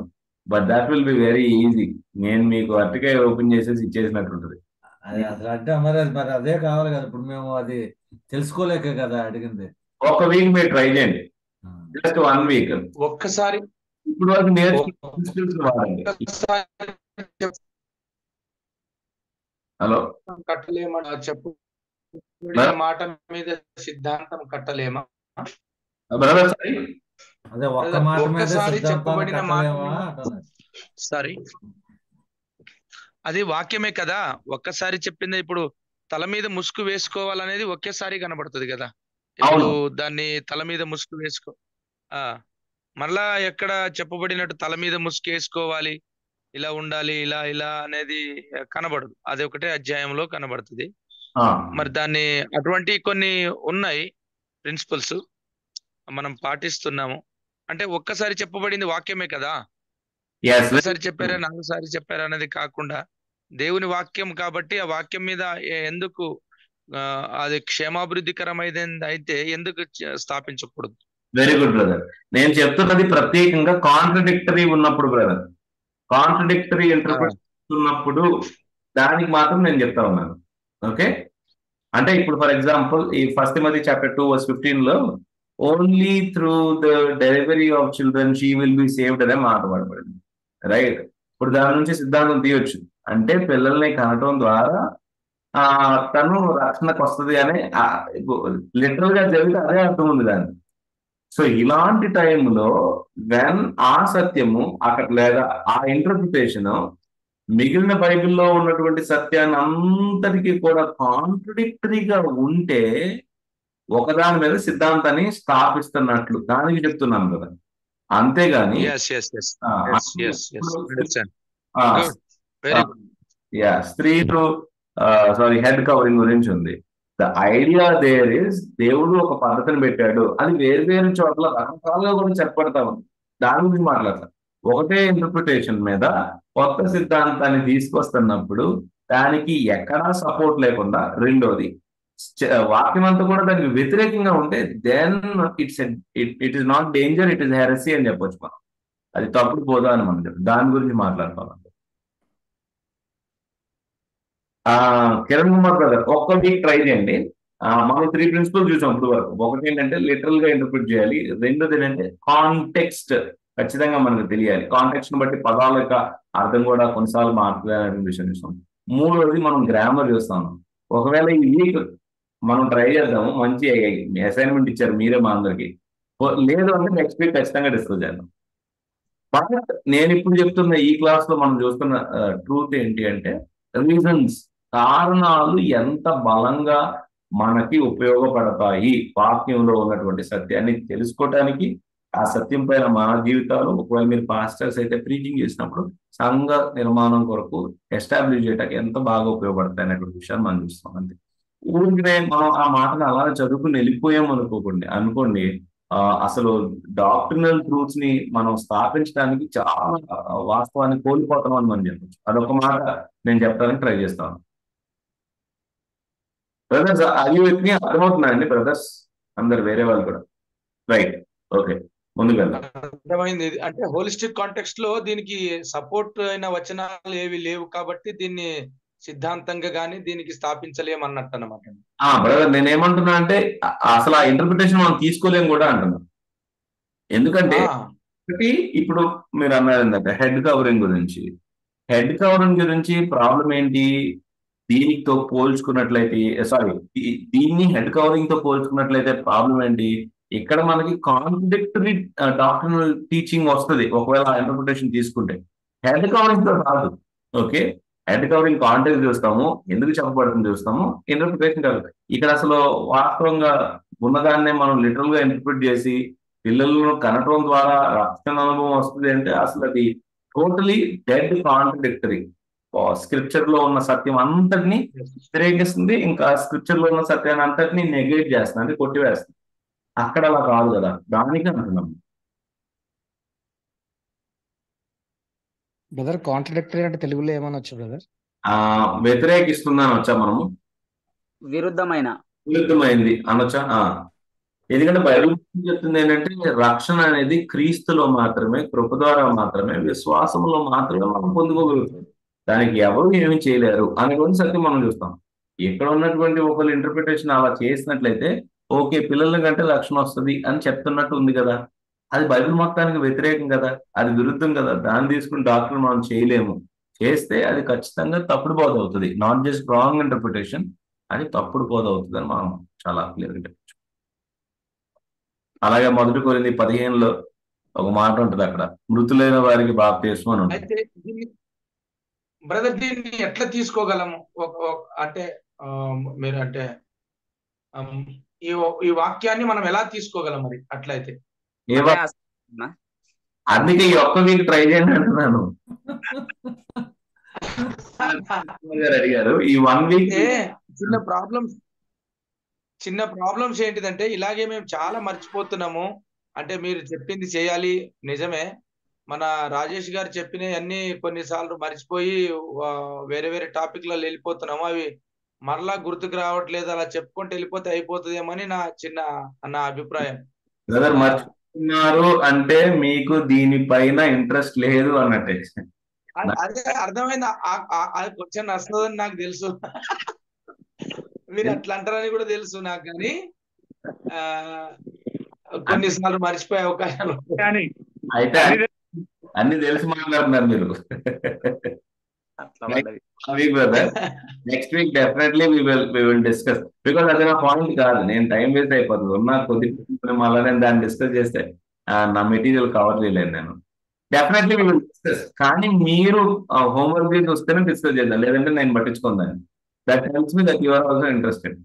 but that will be very easy. నేను మీకు అట్టికాయ ఓపెన్ చేసేసి ఇచ్చేసినట్టు ఉంటుంది. అది అసలు అంటే మరి అదే కావాలి కదా. ఇప్పుడు మేము అది తెలుసుకోలేక కదా అడిగింది. ఒక వీక్ మీరు ట్రై చేయండి, జస్ట్ 1 వీక్. ఒక్కసారి ఇప్పుడు వరకు నేర్చుకోవాలండి. హలో, కట్టలేమా చెప్పు, మాట మీద సిద్ధాంతం కట్టలేమా? అదే ఒక్క మాట మీద ఒక్కసారి చెప్పబడిన మాట, సారీ అది వాక్యమే కదా. ఒక్కసారి చెప్పింది ఇప్పుడు తల మీద ముసుగు వేసుకోవాలనేది ఒకేసారి కనబడుతుంది కదా. ఇప్పుడు దాన్ని తల మీద ముసుగు వేసుకో ఆ మళ్ళా ఎక్కడ చెప్పబడినట్టు తల మీద ముసుగు వేసుకోవాలి, ఇలా ఉండాలి, ఇలా ఇలా అనేది కనబడదు. అది ఒకటే అధ్యాయంలో కనబడుతుంది. మరి దాన్ని అటువంటి కొన్ని ఉన్నాయి ప్రిన్సిపల్స్ మనం పాటిస్తున్నాము. అంటే ఒక్కసారి చెప్పబడింది వాక్యమే కదా. ఒక్కసారి చెప్పారా, 4 సార్లు చెప్పారా అనేది కాకుండా దేవుని వాక్యం కాబట్టి ఆ వాక్యం మీద ఎందుకు అది క్షేమాభివృద్ధికరమైనది అయితే ఎందుకు స్థాపించకూడదు? Very good brother. నేను చెప్తున్నది ప్రత్యేకంగా కాంట్రడిక్టరీ ఉన్నప్పుడు బ్రదర్, కాంట్రడిక్టరీ ఇంటర్ప్రిటేషన్ ఉన్నప్పుడు దానికి మాత్రం నేను చెప్తా ఉన్నాను. ఓకే, అంటే ఇప్పుడు ఫర్ ఎగ్జాంపుల్ ఈ 1 Timothy chapter 2:15 లో only through the delivery of children she will be saved అనే మాట పడబడింది. రైట్, ఇప్పుడు దాని నుంచి సిద్ధాంతం తీయొచ్చు. అంటే పిల్లల్ని కనటం ద్వారా తను రక్షణకు వస్తుంది అని లిటరల్ గా జరిగితే అదే అర్థం ఉంది దాన్ని. సో ఇలాంటి టైంలో వెన్ ఆ సత్యము అక్కడ లేదా ఆ ఇంటర్ప్రిటేషన్ మిగిలిన బైబిల్లో ఉన్నటువంటి సత్యాన్ని అంతటికీ కూడా కాంట్రడిక్టరీగా ఉంటే ఒకదాని మీద సిద్ధాంతాన్ని స్థాపిస్తున్నట్లు దానికి చెప్తున్నాను కదా. అంతేగాని స్త్రీలు హెడ్ కవరింగ్ గురించి ఉంది. ద ఐడియా దేర్ ఇస్ దేవుడు ఒక పద్ధతిని పెట్టాడు, అది వేరు వేరు చోట్ల రకరకాలుగా కూడా చెప్పబడతా ఉంది. దాని గురించి మాట్లాడతాం. ఒకటే ఇంటర్ప్రిటేషన్ మీద కొత్త సిద్ధాంతాన్ని తీసుకొస్తున్నప్పుడు దానికి ఎక్కడా సపోర్ట్ లేకుండా, రెండోది వాక్యం అంతా కూడా దానికి వ్యతిరేకంగా ఉంటే then it is not danger, it is heresy అని చెప్పొచ్చు మనం. అది తప్పుడు పోదా అని మనం చెప్పి దాని గురించి మాట్లాడుకోవాలి. కిరణ్ కుమార్ బ్రదర్, ఒక్క వీక్ ట్రై చేయండి. మనం 3 ప్రిన్సిపల్ చూసాం ఇప్పుడు వరకు. ఒకటి ఏంటంటే లిటరల్ గా ఇంటర్ప్రిట్ చేయాలి. రెండోది ఏంటంటే కాంటెక్స్ట్ ఖచ్చితంగా మనకు తెలియాలి. కాంటెక్స్ట్ ని బట్టి పదాల యొక్క అర్థం కూడా కొన్నిసార్లు మాట్లాడే విషయం చూస్తాం. మూడోది మనం గ్రామర్ చూస్తాం. ఒకవేళ ఈ వీక్ మనం ట్రై చేద్దాము, మంచి అసైన్మెంట్ ఇచ్చారు మీరే మా అందరికి. లేదు అంటే నెక్స్ట్ వీక్ ఖచ్చితంగా డిస్కస్ చేద్దాం. బట్ నేను ఇప్పుడు చెప్తున్న ఈ క్లాస్ లో మనం చూస్తున్న ట్రూత్ ఏంటి అంటే రీజన్స్, కారణాలు ఎంత బలంగా మనకి ఉపయోగపడతాయి వాక్యంలో ఉన్నటువంటి సత్యాన్ని తెలుసుకోవటానికి. ఆ సత్యం పైన మన జీవితాలు, ఒకవేళ మీరు పాస్టర్స్ అయితే ప్రీచింగ్ చేసినప్పుడు సంఘ నిర్మాణం కొరకు ఎస్టాబ్లిష్ చేయడానికి ఎంత బాగా ఉపయోగపడతాయి అనేటువంటి విషయాన్ని మనం చూస్తాం. అంతే, ఊరికే మనం ఆ మాటను అలానే చదువుకుని వెళ్ళిపోయాం అనుకోండి అసలు డాక్టరినల్ ట్రూత్స్ ని మనం స్థాపించడానికి చాలా వాస్తవాన్ని కోల్పోతాం అని మనం చెప్పచ్చు. అదొక మాట నేను చెప్పడానికి ట్రై చేస్తాను. బ్రదర్స్ అది వ్యక్తి అర్థమవుతున్నాయండి బ్రదర్స్ అందరు, వేరే వాళ్ళు కూడా? రైట్, ఓకే, ముందుకు వెళ్దాం. అర్థమైంది. అంటే హోలిస్టిక్ కాంటెక్స్ట్ లో దీనికి సపోర్ట్ అయిన వచనాలు ఏవి లేవు కాబట్టి దీన్ని సిద్ధాంతంగా గానీ దీనికి స్థాపించలేమన్నట్టు అనమాట. బ్రదర్ నేనేమంటున్నా అంటే అసలు ఆ ఇంటర్ప్రిటేషన్ మనం తీసుకోలేము కూడా అంటున్నా. ఎందుకంటే ఇప్పుడు మీరు అన్నారు ఏంటంటే హెడ్ కవరింగ్ గురించి. హెడ్ కవరింగ్ గురించి ప్రాబ్లం ఏంటి? దీనితో పోల్చుకున్నట్లయితే దీన్ని హెడ్ కవరింగ్ తో పోల్చుకున్నట్లయితే ప్రాబ్లం ఏంటి? ఇక్కడ మనకి కాంట్రడిక్టరీ డాక్టరినల్ టీచింగ్ వస్తుంది ఒకవేళ ఇంటర్ప్రిటేషన్ తీసుకుంటే. హెడ్ కవరింగ్ తో రాదు. ఓకే, హెడ్ కవరింగ్ కాంటెక్స్ట్ చూస్తాము, ఎందుకు చెప్పబడుతుంది చూస్తాము, ఇంటర్ప్రిటేషన్ కాదు. ఇక్కడ అసలు వాస్తవంగా ఉన్నదాన్నే మనం లిటరల్ గా ఇంటర్ప్రిట్ చేసి పిల్లలను కనటం ద్వారా రక్షణ అనుభవం వస్తుంది అంటే అసలు అది టోటలీ డెడ్ కాంట్రడిక్టరీ. స్క్రిప్చర్ లో ఉన్న సత్యం అంతటిని వ్యతిరేకిస్తుంది, ఇంకా స్క్రిప్చర్ లో ఉన్న సత్యాన్ని అంతటిని నెగ్లెక్ట్ చేస్తుంది, అంటే కొట్టివేస్తుంది. అక్కడ అలా కాదు కదా, దానికి అంటున్నాం. బ్రదర్ కాంట్రడిక్టరీ అంటే తెలుగులో ఏమనొచ్చు బ్రదర్? వ్యతిరేకిస్తుందని వచ్చా మనము, విరుద్ధమైంది అనొచ్చా? ఎందుకంటే బైబిల్ చెప్తుంది ఏంటంటే రక్షణ అనేది క్రీస్తులో మాత్రమే, కృప ద్వారా మాత్రమే, విశ్వాసంలో మాత్రమే మనం పొందుకోగలుగుతాం. దానికి ఎవరు ఏమి చేయలేరు అనేటువంటి సత్యం మనం చూస్తాం. ఇక్కడ ఉన్నటువంటి ఒకళ్ళు ఇంటర్ప్రిటేషన్ అలా చేసినట్లయితే ఓకే, పిల్లల కంటే రక్షణ వస్తుంది అని చెప్తున్నట్టు ఉంది కదా. అది బైబిల్ మొత్తానికి వ్యతిరేకం కదా, అది విరుద్ధం కదా. దాన్ని తీసుకుని డాక్టర్ మనం చేయలేము. చేస్తే అది ఖచ్చితంగా తప్పుడు బోధ అవుతుంది. నాట్ జస్ట్ రాంగ్ ఇంటర్ప్రిటేషన్, అది తప్పుడు బోధ అవుతుంది అని మనం చాలా క్లియర్గా చెప్పచ్చు. అలాగే 1 Corinthians 15 ఒక మాట ఉంటుంది, అక్కడ మృతులైన వారికి బాప్తిస్మం అని ఉంటుంది. బ్రదర్ దీన్ని ఎట్లా తీసుకోగలము? అంటే మీరు అంటే ఈ వాక్యాన్ని మనం ఎలా తీసుకోగలం మరి అట్లయితే? అందుకే ఈ ఒక్క వీక్ ట్రై చేయండి అంటున్నాను. అడిగారు ఈ 1 వీక్ చిన్న ప్రాబ్లమ్స్ ఏంటిదంటే ఇలాగే మేము చాలా మర్చిపోతున్నాము. అంటే మీరు చెప్పింది చేయాలి నిజమే. మన రాజేష్ గారు చెప్పిన అన్ని కొన్నిసార్లు మర్చిపోయి వేరే వేరే టాపిక్లలో వెళ్ళిపోతున్నాము. అవి మరలా గుర్తుకు రావట్లేదు. అలా చెప్పుకుంటూ వెళ్ళిపోతే అయిపోతుందేమని నా అభిప్రాయం. బ్రదర్ మర్చిపోతున్నారు అంటే మీకు దీనిపైన ఇంట్రెస్ట్ లేదు అన్నట్టే. అదే అర్థమైంది. ఆ క్వశ్చన్ వస్తుందని నాకు తెలుసు. మీరు అట్లా అంటారని కూడా తెలుసు నాకు, కానీ కొన్నిసార్లు మర్చిపోయే అవకాశాలు అయితే అన్ని తెలిసి మాట్లాడుతున్నారు మీరు. Next week definitely we will discuss. Because అది నా పాయింట్ కాదు, నేను టైం వేస్ట్ అయిపోతుంది. ఉన్న కొద్దిగా మళ్ళీ నేను దాన్ని డిస్కస్ చేస్తే నా మెటీరియల్ కవర్ చేయలేను నేను. Definitely we will discuss. కానీ మీరు హోంవర్క్ చేసి వస్తేనే డిస్కస్ చేద్దాం, లేదంటే నేను పట్టించుకుందాన్ని. That helps me that you are also interested.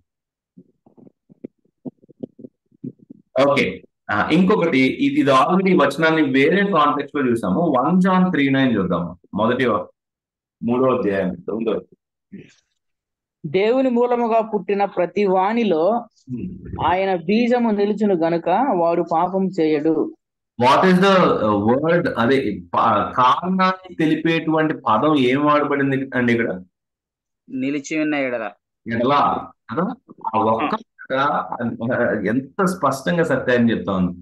Okay, ఇంకొకటి ఇది ఆల్రెడీ వచనాన్ని వేరే కాంటెక్స్ట్ లో చూసాము. 1 John 3:9 చూద్దాము. మొదటి 3వ అధ్యాయం 9వ. దేవుని మూలముగా పుట్టిన ప్రతి వానిలో ఆయన బీజము నిలుచును గనుక వాడు పాపం చేయడు. What is the word? అదే కారణాన్ని తెలిపేటువంటి పదం ఏం వాడబడింది అండి ఇక్కడ? నిలిచి ఉన్న ఎడల. ఎడలా కదా, ఆ ఒక్క ఎంత స్పష్టంగా సత్యాన్ని చెప్తా ఉంది.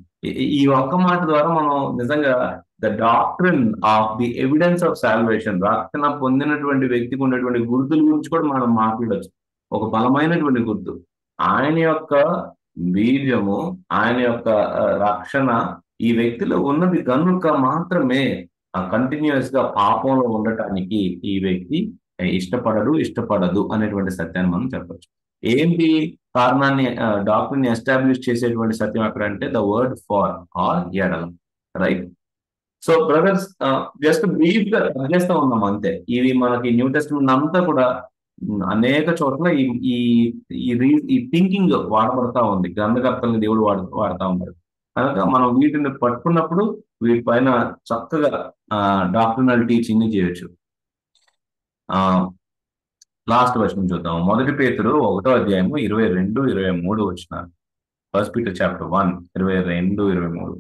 ఈ ఒక్క మాట ద్వారా మనం నిజంగా the doctrine of the evidence of salvation, రక్షణ పొందినటువంటి వ్యక్తికి ఉన్నటువంటి గుర్తుల గురించి కూడా మనం మాట్లాడచ్చు. ఒక బలమైనటువంటి గుర్తు ఆయన యొక్క బీజము, ఆయన యొక్క రక్షణ ఈ వ్యక్తిలో ఉన్నది కనుక మాత్రమే కంటిన్యూస్ గా పాపంలో ఉండటానికి ఈ వ్యక్తి ఇష్టపడదు అనేటువంటి సత్యాన్ని మనం చెప్పచ్చు. ఏంటి కారణాన్ని డాక్టర్ని ఎస్టాబ్లిష్ చేసేటువంటి సత్యం అక్కడ అంటే ద వర్డ్ ఫార్ ఆర్ ఎడల, right? So brothers, just brief గా చేస్తూ ఉన్నాం అంతే. ఇవి మనకి న్యూ టెస్ట్మెంట్ అంతా కూడా అనేక చోట్ల ఈ థింకింగ్ వాడబడతా ఉంది. గ్రంథకర్తల్ని దేవుడు వాడుతూ ఉన్నారు కనుక మనం వీటిని పట్టుకున్నప్పుడు వీటిపైన చక్కగా డాక్టర్నల్ టీచింగ్ చేయొచ్చు. లాస్ట్ వచనం చూద్దాం. 1 పేతురు 1వ అధ్యాయము 22, 23 వచనాలు. 1 Peter chapter 1 22, 23.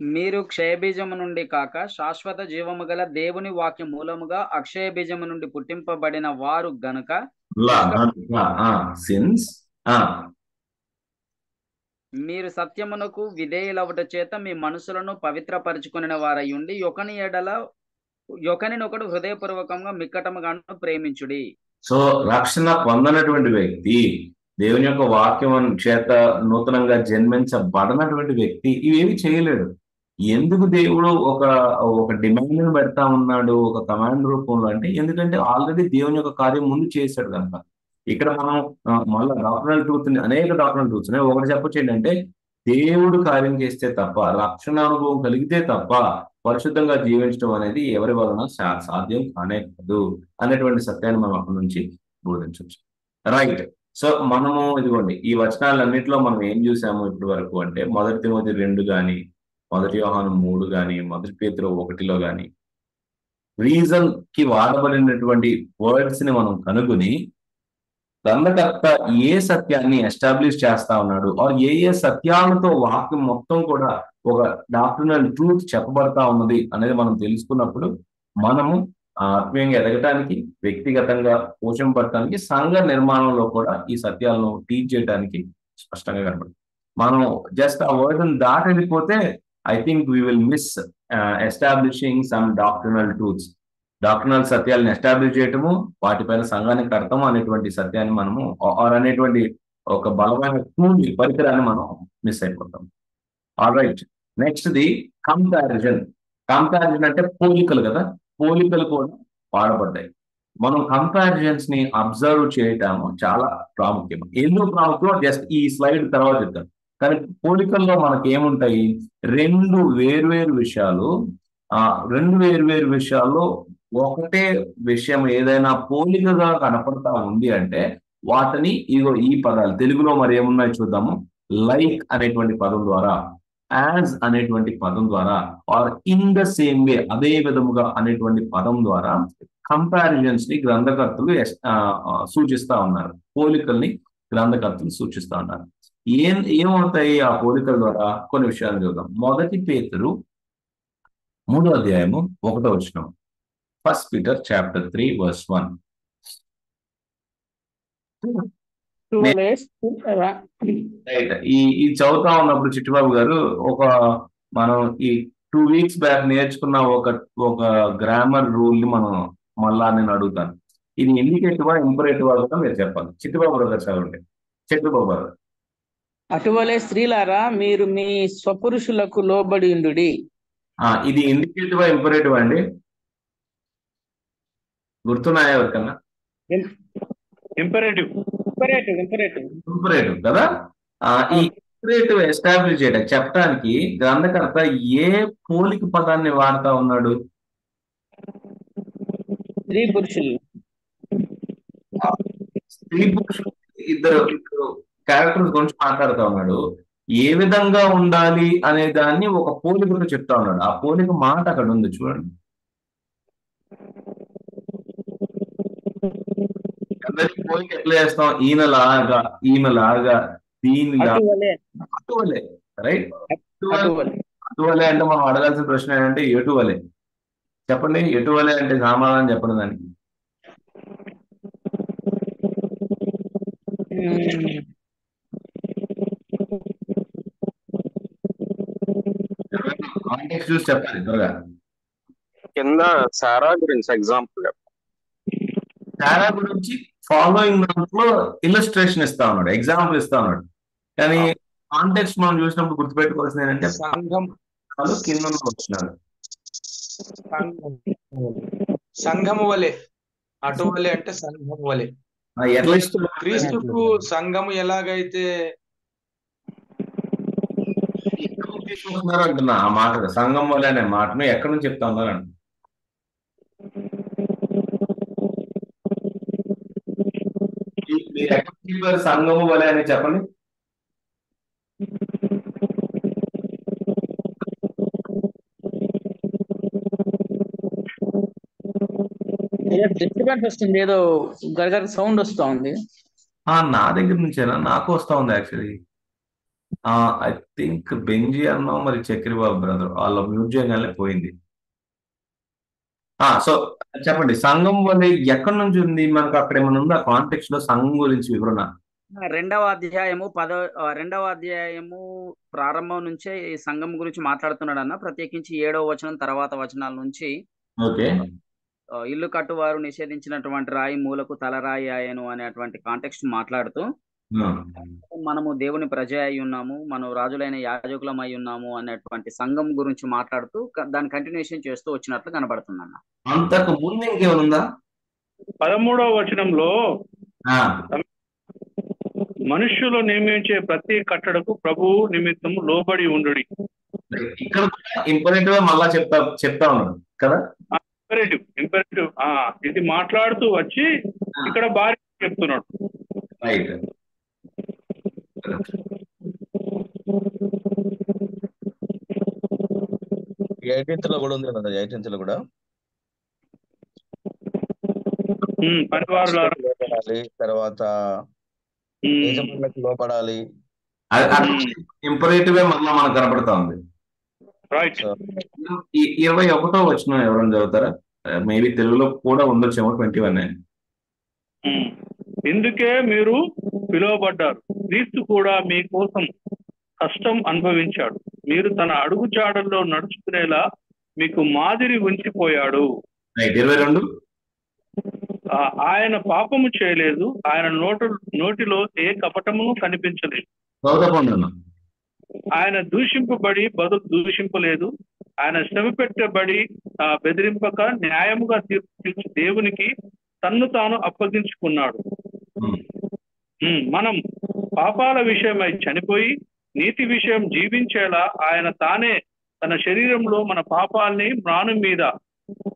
మీరు క్షయబీజము నుండి కాక శాశ్వత జీవము గల దేవుని వాక్య మూలముగా అక్షయ బీజము నుండి పుట్టింపబడిన వారు గనుక మీరు సత్యమునకు విధేయులవుట చేత మీ మనసులను పవిత్రపరచుకుని వారయ్యుండి ఒకనినొకడు హృదయపూర్వకంగా మిక్కటముగాను ప్రేమించుడి. సో రక్షణ పొందనటువంటి వ్యక్తి, దేవుని యొక్క వాక్యం చేత నూతనంగా జన్మించబడనటువంటి వ్యక్తి ఇవేమి చేయలేడు. ఎందుకు దేవుడు ఒక డిమాండ్ పెడతా ఉన్నాడు ఒక కమాండ్ రూపంలో అంటే, ఎందుకంటే ఆల్రెడీ దేవుని యొక్క కార్యం ముందు చేశాడు కనుక. ఇక్కడ మనం మళ్ళీ డాక్టరల్ ట్రూత్, అనేక డాక్టరల్ ట్రూత్స్ ఉన్నాయి. ఒకటి చెప్పొచ్చు ఏంటంటే, దేవుడు కార్యం చేస్తే తప్ప, రక్షణ అనుభవం కలిగితే తప్ప పరిశుద్ధంగా జీవించడం అనేది ఎవరి వలన సాధ్యం కానే కాదు అనేటువంటి సత్యాన్ని మనం అక్కడి నుంచి బోధించవచ్చు. రైట్. సో మనము ఇదిగోండి ఈ వచనాలన్నింటిలో మనం ఏం చూసాము ఇప్పటి వరకు అంటే, 1 తిమోతి 2 కానీ, 1 యోహాను 3 కానీ, 1 పేతురు 1లో కానీ రీజన్ కి వాడబడినటువంటి వర్డ్స్ ని మనం కనుగొని గ్రంథకర్త ఏ సత్యాన్ని ఎస్టాబ్లిష్ చేస్తా ఉన్నాడు, ఏ సత్యాలతో వాక్యం మొత్తం కూడా ఒక డాక్టరినల్ ట్రూత్ చెప్పబడతా ఉన్నది అనేది మనం తెలుసుకున్నప్పుడు మనము ఆత్మీయంగా ఎదగటానికి, వ్యక్తిగతంగా పోషింపడటానికి, సంఘ నిర్మాణంలో కూడా ఈ సత్యాలను టీచ్ చేయడానికి స్పష్టంగా కనబడుతుంది. మనం జస్ట్ ఆ వర్డ్ దాటి వెళ్ళిపోతే I think we will miss establishing some doctrinal truths. Doctrinal సత్యాలను ఎస్టాబ్లిష్ చేయటము, వాటిపైన సంఘానికి కడతాము అనేటువంటి సత్యాన్ని మనము అనేటువంటి ఒక బలమైన పరికరాన్ని మనం మిస్ అయిపోతాం. Alright, next the comparison. Comparison అంటే పోలికలు కదా, పోలికలు కూడా వాడబడ్డాయి. మనం కంపారిజన్స్ ని అబ్జర్వ్ చేయటము చాలా ప్రాముఖ్యం. ఎందుకు ప్రాముఖ్యం జస్ట్ ఈ స్లైడ్ తర్వాత చెప్తాను. కానీ పోలికల్లో మనకి ఏముంటాయి? రెండు వేర్వేరు విషయాలు, రెండు వేర్వేరు విషయాల్లో ఒకటే విషయం ఏదైనా పోలికగా కనపడతా ఉంది అంటే వాటిని ఇగో ఈ పదాలు తెలుగులో మరి ఏమున్నాయి చూద్దాము. లైక్ అనేటువంటి పదం ద్వారా, యాజ్ అనేటువంటి పదం ద్వారా, or in the same way అదే విధముగా అనేటువంటి పదం ద్వారా కంపారిజన్స్ ని గ్రంథకర్తలు సూచిస్తా ఉన్నారు. పోలికల్ని గ్రంథకర్తలు సూచిస్తా ఉన్నారు. ఏమవుతాయి ఆ పోలికల ద్వారా? కొన్ని విషయాలు చూద్దాం. 1 పేతురు 3వ అధ్యాయము 1వ వచనం. 1 Peter chapter 3 verse 1. రైట్. ఈ చదువుతా ఉన్నప్పుడు చిట్టిబాబు గారు మనం ఈ 2 weeks బ్యాక్ నేర్చుకున్న ఒక గ్రామర్ రూల్ ని మళ్ళా నేను అడుగుతాను. ఇది ఇండికేటివా ఇంపరేటివా కూడా మీరు చెప్పాలి. చిట్టిబాబు గారు చదవండి. చిట్టిబాబు గారు. అటువలే స్త్రీలారా మీరు మీ స్వపురుషులకు లోబడి ఉండుడి. ఇది ఇండికేటివా ఇంపరేటివా అండి? గుర్తున్నాయా ఎవరికన్నా? ఇంపరేటివ్ కదా. ఈ ఇంపరేటివ్ ఎస్టాబ్లిష్ చేయడానికి చెప్పడానికి గ్రంథకర్త ఏ పోలిక పదాన్ని వాడుతా ఉన్నాడు? స్త్రీ పురుషులు ఇద్దరు క్యారెక్టర్స్ గురించి మాట్లాడుతా ఉన్నాడు. ఏ విధంగా ఉండాలి అనే దాన్ని ఒక పోలికతో చెప్తా ఉన్నాడు. ఆ పోలిక మాట అక్కడ ఉంది చూడండి. అందరికి పోలిక ఎట్లా చేస్తాం? ఈయనలాగా, ఈమెలాగా, దీనిలా, అటువలే. రైట్. అటువలే అంటే మనం అడగాల్సిన ప్రశ్న ఏంటంటే ఎటువలే చెప్పండి. ఎటువలే అంటే సమాధానం చెప్పండి దానికి. కాంటెక్స్ట్ చూసి చెప్పాలి త్వరగా. కింద సారా గురించి ఎగ్జాంపుల్ సారా గురించి ఫాలోయింగ్ దాంట్లో ఇల్లస్ట్రేషన్ ఇస్తా ఉన్నాడు, ఎగ్జాంపుల్ ఇస్తా ఉన్నాడు. కానీ కాంటెక్స్ట్ మనం చూసినప్పుడు గుర్తుపెట్టుకోవాల్సింది ఏంటంటే కింద వచ్చినాడు సంఘము వలె, అటువలే అంటే సంఘము వలె. ఎట్లా ఇష్టం క్రీస్తుకు సంఘము ఎలాగైతే తీసుకుంటున్నారు అంటున్నా. ఆ మాట సంఘం వలె అనే మాటను ఎక్కడి నుంచి చెప్తా ఉన్నారంట? సంఘము వలె అని చెప్పండి. డిస్టర్బెన్స్ వస్తుంది, ఏదో గరగర సౌండ్ వస్తా ఉంది. నా దగ్గర నుంచేనా? నాకు వస్తా ఉంది యాక్చువల్లీ. ఐ థింక్ బెంజీ అన్నాం, మరి చక్రిబాబు బ్రదర్ వాళ్ళ మ్యూట్ చేయగానే పోయింది. సో చెప్పండి. సంఘం వల్ల ఎక్కడి నుంచి ఉంది మనకు? అక్కడ ఏమైనా ఉందా కాంటెక్స్ట్ లో సంఘం గురించి వివరణ? 2వ అధ్యాయము ప్రారంభం నుంచే ఈ సంఘం గురించి మాట్లాడుతున్నాడు అన్న. ప్రత్యేకించి 7వ వచనం తర్వాత వచనాల నుంచి ఓకే. ఇల్లు కట్టువారు నిషేధించినటువంటి రాయి మూలకు తలరాయి ఆయను అనేటువంటి కాంటెక్స్ట్ మాట్లాడుతూ మనము దేవుని ప్రజ అయి ఉన్నాము, మనం రాజులైన యాజకులం అయి ఉన్నాము అనేటువంటి సంఘం గురించి మాట్లాడుతూ దాని కంటిన్యూషన్ చేస్తూ వచ్చినట్లు కనబడుతుందన్న. అంతకు ముందు ఇంకేమనుందా? 13వ వచనంలో మనుష్యులు నియమించే ప్రతి కట్టడకు ప్రభువు నిమిత్తము లోబడి ఉండుడి. ఇక్కడ ఇంపరేటివ్ మళ్ళా చెప్తా ఉన్నాడు కదా. ఇంపరేటివ్ ఇది మాట్లాడుతూ వచ్చి ఇక్కడ భార్య చెప్తున్నాడు. రైట్. 18th లో కూడా ఉంది కదా. 18th లో కూడా లోపడాలి, తర్వాత యజమానులకు లోపడాలి. ఇంపరేటివ్ మళ్ళా మనకు కనపడతా ఉంది. 21వ వచనం ఎవరైనా చదువుతారా? మేబీ తెలుగులో కూడా ఉండొచ్చేమో. 21. ఇందుకే మీరు పిలువబడ్డారు, క్రీస్తు కూడా మీకోసం కష్టం అనుభవించాడు, మీరు తన అడుగు జాడల్లో నడుచుకునేలా మీకు మాదిరి ఉంచిపోయాడు. 22. ఆయన పాపము చేయలేదు, ఆయన నోటిలో ఏ కపటమును కనిపించలేదు, ఆయన దూషింపబడి బదులు దూషింపలేదు, ఆయన శ్రమ పెట్టబడి బెదిరింపక న్యాయముగా తీర్చి దేవునికి తన్ను తాను అప్పగించుకున్నాడు. మనం పాపాల విషయమై చనిపోయి నీతి విషయం జీవించేలా ఆయన తానే తన శరీరంలో మన పాపాల్ని ప్రాణం మీద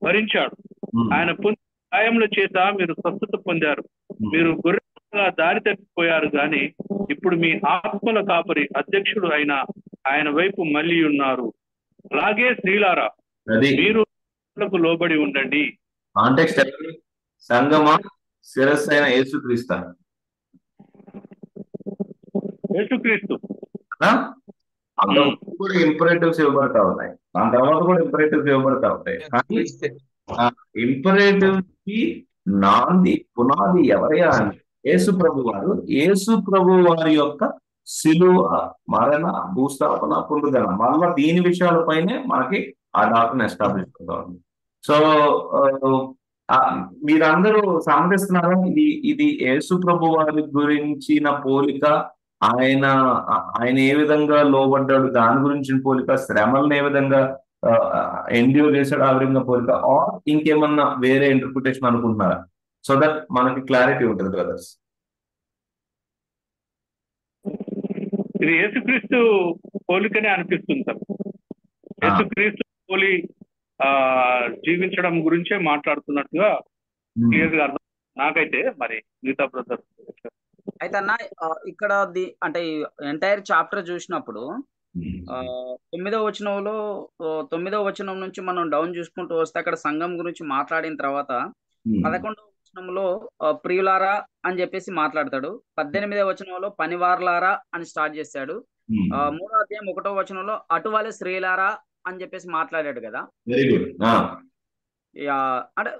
భరించాడు. ఆయన గాయముల చేత మీరు స్వస్థత పొందారు. మీరు గొర్రెగా దారి తప్పిపోయారు కానీ ఇప్పుడు మీ ఆత్మల కాపరి అధ్యక్షుడు అయిన ఆయన వైపు మళ్ళీ ఉన్నారు. అలాగే స్త్రీలారా మీరు లోబడి ఉండండి. సంగమా శిరస్సు అయిన యేసుక్రీస్తు కూడా ఇంపరేటివ్స్ ఇవ్వబడతా ఉన్నాయి. దాని తర్వాత కూడా ఇంపరేటివ్స్ ఇవ్వబడతా ఉంటాయి. కానీ ఇంపరేటివ్ కి నాంది పునాది ఎవరయ్యా అని యేసు ప్రభు వారు, యేసు ప్రభు వారి యొక్క శిలువ, మరణ, భూస్థాపన, పునరుద్ధరణ, మళ్ళా దీని విషయాలపైనే మనకి ఆ డాక్టర్ని ఎస్టాబ్లిష్ అవుతా ఉంది. సో మీరందరూ సమ్మతిస్తున్నారా? ఇది యేసు ప్రభు వారి గురించిన పోలిక, ఆయన ఏ విధంగా లోబడ్డాడు దాని గురించిన పోలిక, శ్రమలను ఏ విధంగా ఎండ్యూర్ చేశాడు ఆ విధంగా పోలిక, ఆర్ ఇంకేమన్నా వేరే ఇంటర్ప్రిటేషన్ అనుకుంటున్నారా? సో దట్ మనకి క్లారిటీ ఉంటుంది బ్రదర్స్. ఇది యేసుక్రీస్తు పోలికనే అనిపిస్తుంది సార్. యేసుక్రీస్తు పోలి జీవించడం గురించే మాట్లాడుతున్నట్టుగా క్లియర్ గా అర్థం నాకైతే. మరి మిగతా బ్రదర్ అయితే అన్న ఇక్కడ అంటే ఎంటైర్ చాప్టర్ చూసినప్పుడు 9వ వచనం నుంచి మనం డౌన్ చూసుకుంటూ వస్తే అక్కడ సంఘం గురించి మాట్లాడిన తర్వాత 11వ వచనంలో ప్రియులారా అని చెప్పేసి మాట్లాడతాడు. 18వ వచనంలో పనివార్లారా అని స్టార్ట్ చేశాడు. 3వ అధ్యాయం 1వ వచనంలో అటువాలే స్త్రీలారా అని చెప్పేసి మాట్లాడాడు కదా. అంటే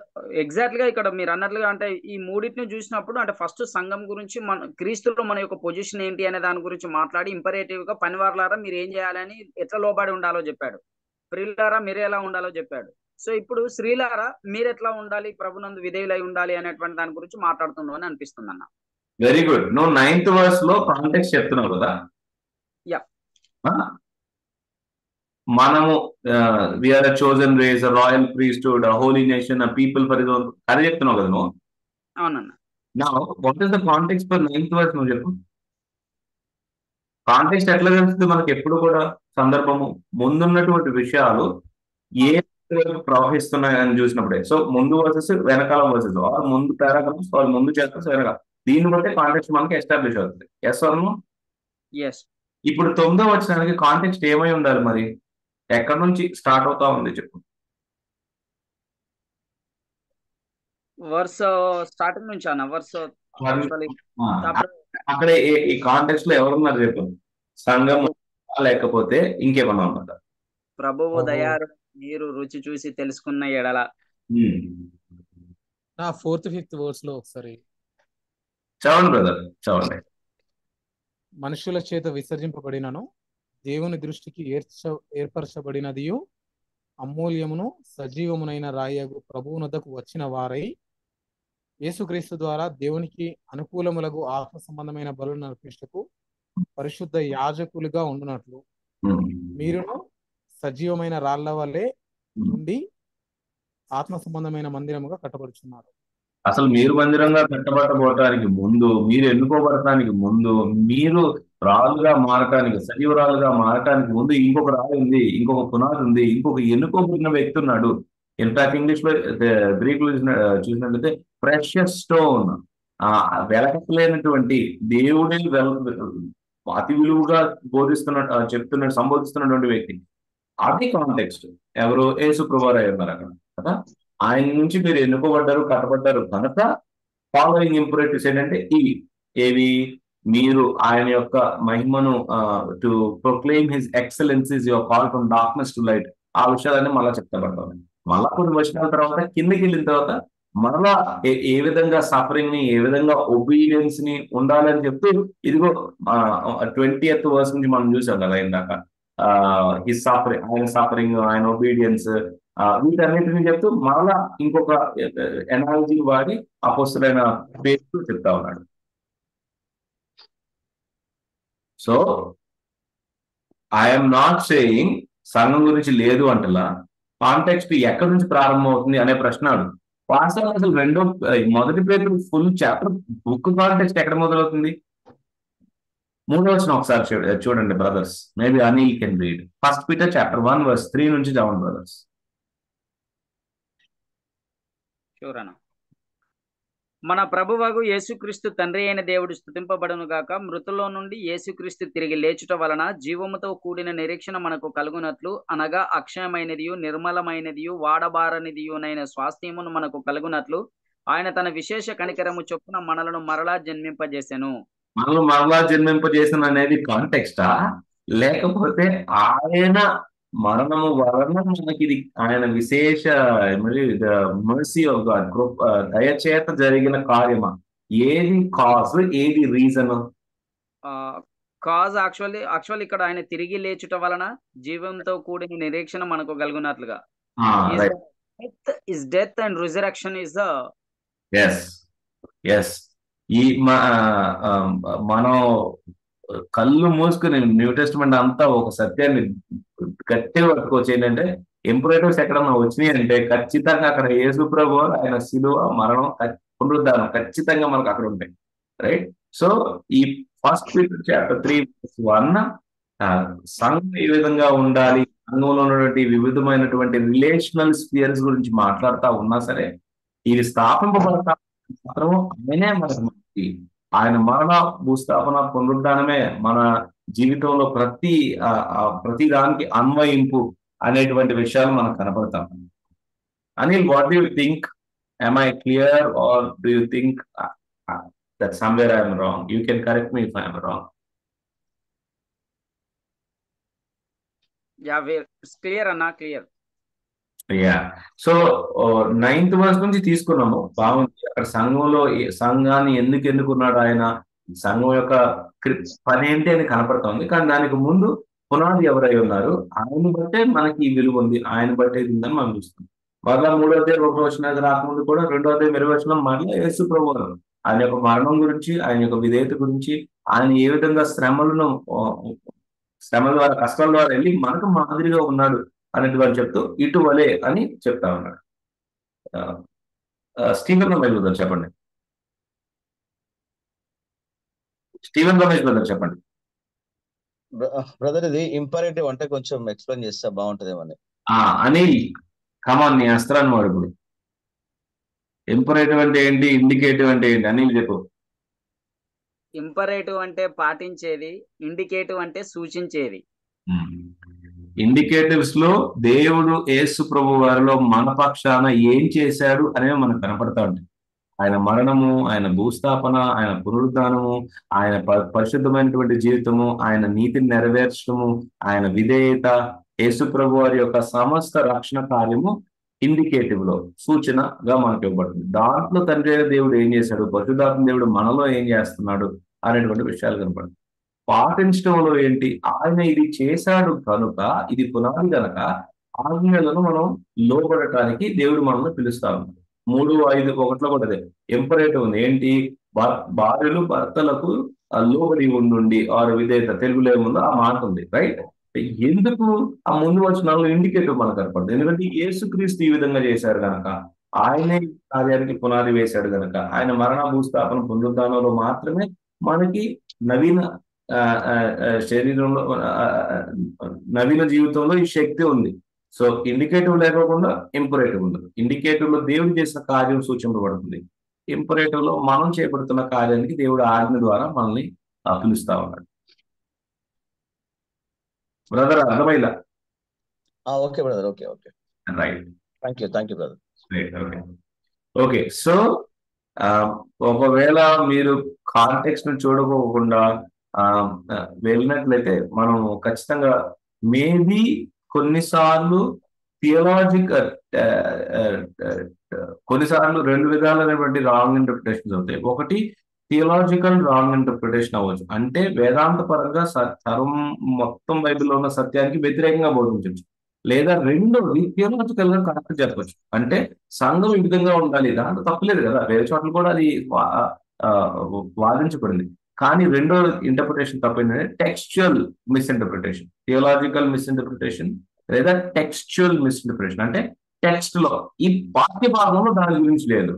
ఎగ్జాక్ట్ గా ఇక్కడ మీరు అన్నట్లుగా అంటే ఈ మూడింటిని చూసినప్పుడు అంటే ఫస్ట్ సంఘం గురించి మన క్రీస్తులో మన యొక్క పొజిషన్ ఏంటి అనే దాని గురించి మాట్లాడి ఇంపరేటివ్ గా పనివార్లారా మీరు ఏం చేయాలని, ఎట్లా లోబడి ఉండాలో చెప్పాడు. ప్రియులారా మీరు ఎలా ఉండాలో చెప్పాడు. సో ఇప్పుడు స్త్రీలారా మీరు ఎట్లా ఉండాలి, ప్రభునందు విధేయులై ఉండాలి అనేటువంటి దాని గురించి మాట్లాడుతున్నావు అని అనిపిస్తుంది అన్న. Very good. నువ్వు 9th verse లో కాంటెక్స్ట్ చెప్తున్నావు కదా. యా, మనము we are a chosen race, royal priesthood, holy nation, people for his own, అదే చెప్తున్నావు కదా నువ్వు. అవునన్నా. Now what is the context for 9th verse నువ్వు చెప్పు. కాంటెక్స్ట్ ఎట్లా తెలుస్తుంది మనకి? ఎప్పుడు కూడా సందర్భము ముందున్నటువంటి విషయాలు ఏ ప్రవహిస్తున్నాయని చూసినప్పుడే. సో ముందు వర్సెస్ వెనకాల వర్సెస్, ముందు పారాగ్రాఫ్స్, ముందు చాప్టర్స్, వెనకాల, దీన్ని బట్టి కాంటెక్స్ట్ మనకి ఎస్టాబ్లిష్ అవుతుంది. Yes or no? ఎస్. ఇప్పుడు 9వ వచనానికి కాంటెక్స్ట్ ఏమై ఉండాలి మరి? ఎక్కడి నుంచి స్టార్ట్ అవుతా ఉంది చెప్పు. వర్స్ స్టార్టింగ్ నుంచి అన్న. వర్స్ అక్కడ ఈ కాంటెక్స్ట్ లో ఎవరున్నారు చెప్పు? సంఘం లేకపోతే ఇంకేమన్నా ఉన్నదా? ప్రభువు దయారు మీరు రుచి చూసి తెలుసుకున్న ఎడల. నా 4th 5th verse లో ఒకసారి చదవండి బ్రదర్, చదవండి. మనుషుల చేత విసర్జింపబడినను దేవుని దృష్టికి ఏర్పరచబడినదియు అమూల్యమును సజీవమునైన రాయగు ప్రభువునొద్దకు వచ్చిన వారై యేసుక్రీస్తు ద్వారా దేవునికి అనుకూలములకు ఆత్మ సంబంధమైన బలులను అర్పించుటకు పరిశుద్ధ యాజకులుగా ఉండునట్లు మీరును సజీవమైన రాళ్ల వల్లే నుండి ఆత్మ సంబంధమైన మందిరముగా కట్టబడుచున్నారు. అసలు మీరు మందిరంగా కట్టబడబోవటానికి ముందు, మీరు ఎన్నుకోబడటానికి ముందు, మీరు రాళ్ళుగా మారటానికి, సజీవరాలుగా మారటానికి ముందు ఇంకొక రాయి ఉంది, ఇంకొక పునాది ఉంది, ఇంకొక ఎన్నుకోబడిన వ్యక్తి ఉన్నాడు. ఇన్ఫాక్ట్ ఇంగ్లీష్ లో, గ్రీక్ లో చూసినట్లయితే ప్రెషియస్ స్టోన్, వెలకలేనటువంటి దేవుడే అతి విలువగా చెప్తున్నట్టు సంబోధిస్తున్నటువంటి వ్యక్తి. అది కాంటెక్స్ట్. ఎవరు? యేసు ప్రభువారు ఉన్నారు అక్కడ కదా. ఆయన నుంచి మీరు ఎన్నుకోబడ్డారు, కట్టబడ్డారు కనుక ఫాలోయింగ్ ఇంపరేటివ్స్ ఏంటంటే ఏవి? మీరు ఆయన యొక్క మహిమను to proclaim his excellencies, your call from darkness to light, ఆ విషయాలన్నీ మళ్ళా చెప్తాబడతాం. మళ్ళా కొన్ని వచనాల తర్వాత కిందకి వెళ్ళిన తర్వాత మరలా ఏ విధంగా సఫరింగ్ ని, ఏ విధంగా ఒబీడియన్స్ ని ఉండాలని చెప్తూ, ఇదిగో 20th verse నుంచి మనం చూసాం కదా ఇందాక, హిస్ సఫరింగ్, ఆయన సఫరింగ్, ఆయన ఒబీడియన్స్, వీటన్నిటిని చెప్తూ మరలా ఇంకొక ఎనాలజీ వాడి అపోస్తలుడైన పేరు చెప్తా ఉన్నాడు. సో ఐఎమ్ నాట్ సేయింగ్ సంఘం గురించి లేదు అంటలా, కాంటెక్స్ట్ ఎక్కడి నుంచి ప్రారంభం అవుతుంది అనే ప్రశ్న అడుగు. వాస్తవం అసలు మొదటి పేరు ఫుల్ చాప్టర్ బుక్ కాంటెక్స్ట్ ఎక్కడ మొదలవుతుంది? 3వ వచనం ఒకసారి చూడండి brothers. Maybe Anil can read. 1 Peter chapter 1 verse 3 నుంచి చదవండి బ్రదర్స్. షూర్ అన్న. మన ప్రభువగు యేసుక్రీస్తు తండ్రి అయిన దేవుడు స్తుతింపబడును గాక. మృతుల్లో నుండి యేసుక్రీస్తు తిరిగి లేచుట వలన జీవముతో కూడిన నిరీక్షణ మనకు కలుగునట్లు, అనగా అక్షయమైనదియు నిర్మలమైనదియు వాడబారనిదియునైన స్వాస్థ్యమును మనకు కలుగునట్లు ఆయన తన విశేష కనికరము చొప్పున మనలను మరలా జన్మింపజేసెను. మనల్ని మరలా జన్మింపజేసిన అనేది కాంటెక్స్టా, లేకపోతే ఆయన మరణము వలన మనకి ఇది ఆయన విశేష మర్సీ ఆఫ్ గాడ్ దయచేత జరిగిన కార్యమా? ఏది కాజ్, ఏది రీజన్? కాజ్ యాక్చువల్లీ ఇక్కడ ఆయన తిరిగి లేచుట వలన జీవంతో కూడిన నిరీక్షణ మనకు కలుగునట్లుగా. Death and resurrection is the S. ఈ మనం కళ్ళు మూసుకుని న్యూ టెస్ట్మెంట్ అంతా ఒక సత్యాన్ని గట్టిగా పట్టుకోవచ్చు. ఏంటంటే ఇంపరేటివ్స్ ఎక్కడన్నా వచ్చినాయి అంటే ఖచ్చితంగా అక్కడ యేసు ప్రభు ఆయన శిలువ మరణం పునరుద్ధానం ఖచ్చితంగా మనకు అక్కడ ఉంటాయి. రైట్. సో ఈ 1 Peter chapter 3:1 సంఘం ఏ విధంగా ఉండాలి, సంఘంలో ఉన్నటువంటి వివిధమైనటువంటి రిలేషనల్ స్పియర్స్ గురించి మాట్లాడుతూ ఉన్నా సరే, ఇది స్థాపింపబడతా మాత్రం ఆయనే మనకి ఆయన మరణ భూస్థాపన పునరుద్ధానమే మన జీవితంలో ప్రతి దానికి అన్వయింపు అనేటువంటి విషయాలు మనకు కనపడతాం. Anil, what do you think? am I clear, or do you think that somewhere I am wrong? You can correct me if I am wrong. Yeah, it's clear అన్నా, క్లియర్. సో 9th verse నుంచి తీసుకున్నాము, బాగుంది. అక్కడ సంఘాన్ని ఎందుకు ఎన్నుకున్నాడు ఆయన, సంఘం యొక్క పని ఏంటి అని కనపడుతుంది. కానీ దానికి ముందు పునాది ఎవరై ఉన్నారు, ఆయన బట్టే మనకి ఈ విలువ ఉంది, ఆయన బట్టే ఇది ఉందని మనం చూస్తాం. మరలా 3వ అధ్యాయం 1వ వచనం రాకముందు కూడా 2వ అధ్యాయం 20వ వచనం మరలా యేసు ప్రభువు ఆయన యొక్క మరణం గురించి, ఆయన యొక్క విధేయత గురించి, ఆయన ఏ విధంగా శ్రమల ద్వారా కష్టాల ద్వారా వెళ్ళి మనకు మాదిరిగా ఉన్నాడు అనేటువంటి చెప్తూ ఇటువలే అని చెప్తా ఉన్నాడు. స్టీవెన్ రమేష్ బ్రదర్ చెప్పండి. స్టీవెన్ రమేష్ బ్రదర్ చెప్పండి. బ్రదర్, ఇది ఇంపరేటివ్ అంటే కొంచెం ఎక్స్ప్లెయిన్ చేస్తే బాగుంటుందేమని. అనిల్, కమాన్, నీ అస్త్రాన్ని వాడు. ఇప్పుడు ఇంపరేటివ్ అంటే ఏంటి, ఇండికేటివ్ అంటే ఏంటి? అనిల్ చెప్పు. ఇంపరేటివ్ అంటే పాటించేది, ఇండికేటివ్ అంటే సూచించేది. ఇండికేటివ్స్ లో దేవుడు యేసు ప్రభు వారిలో మన పక్షాన ఏం చేశాడు అనేవి మనకు కనపడతా ఉంటాయి. ఆయన మరణము, ఆయన భూస్థాపన, ఆయన పునరుద్ధానము, ఆయన పరిశుద్ధమైనటువంటి జీవితము, ఆయన నీతిని నెరవేర్చడము, ఆయన విధేయత, యేసు ప్రభు వారి యొక్క సమస్త రక్షణ కార్యము ఇండికేటివ్ లో సూచనగా మనకు ఇవ్వబడుతుంది. దాంట్లో తండ్రి దేవుడు ఏం చేశాడు, పరిశుద్ధాత్మ దేవుడు మనలో ఏం చేస్తున్నాడు అనేటువంటి విషయాలు కనపడుతుంది. పాటించడంలో ఏంటి, ఆయన ఇది చేశాడు కనుక, ఇది పునాది కనుక ఆజ్ఞలను మనం లోబడటానికి దేవుడు మనల్ని పిలుస్తా ఉన్నాడు. 3:5 కూడా అదే ఇంపరేటివ్ ఉంది. ఏంటి, భార్యలు భర్తలకు లోబడి ఉండి ఆరు విధేయత, తెలుగులో ఏముందో ఆ మాట ఉంది. రైట్. ఎందుకు ఆ ముందు వచనాల్లో ఇండికేటివ్ మనకు కనపడుతుంది? ఎందుకంటే యేసుక్రీస్తు ఈ విధంగా చేశారు కనుక, ఆయనే కార్యానికి పునాది వేశాడు కనుక, ఆయన మరణ భూస్థాపన పునరుద్ధానంలో మాత్రమే మనకి నవీన శరీరంలో నవీన జీవితంలో ఈ శక్తి ఉంది. సో ఇండికేటివ్ లేకోకుండా ఇంపరేటివ్ ఉంది. ఇండికేటివ్ లో దేవుడు చేసిన కార్యం సూచింపబడుతుంది, ఇంపరేటివ్ లో మనం చేపడుతున్న కార్యానికి దేవుడు ఆజ్ఞ ద్వారా మనల్ని పిలుస్తా ఉన్నాడు. బ్రదర్, అర్థమైందా? Okay brother, okay. Right, thank you brother. Okay. So ఒకవేళ మీరు కాంటెక్స్ట్ ను చూడకోకుండా వెళ్ళినట్లయితే మనం ఖచ్చితంగా మేబీ కొన్నిసార్లు కొన్నిసార్లు 2 విధాలైనటువంటి రాంగ్ ఇంటర్ప్రిటేషన్స్ అవుతాయి. ఒకటి థియలాజికల్ రాంగ్ ఇంటర్ప్రిటేషన్ అవ్వచ్చు, అంటే వేదాంత పరంగా సర్వం మొత్తం బైబిల్లో ఉన్న సత్యానికి వ్యతిరేకంగా బోధించవచ్చు. లేదా రెండోది థియలాజికల్ గా కరెక్ట్ చెప్పచ్చు, అంటే సంఘం ఈ విధంగా ఉండాలి, దాంట్లో తప్పలేదు కదా, వేరే చోట్ల కూడా అది వాదించబడింది. కానీ రెండో ఇంటర్ప్రిటేషన్ తప్పేంటంటే టెక్స్చువల్ మిస్ఇంటర్ప్రిటేషన్, థియలాజికల్ మిస్ఇంటర్ప్రిటేషన్ లేదా టెక్స్చువల్ మిస్ఇంటర్ప్రిటేషన్. అంటే టెక్స్ట్ లో ఈ పాఠ్య భాగంలో దాని గురించి లేదు,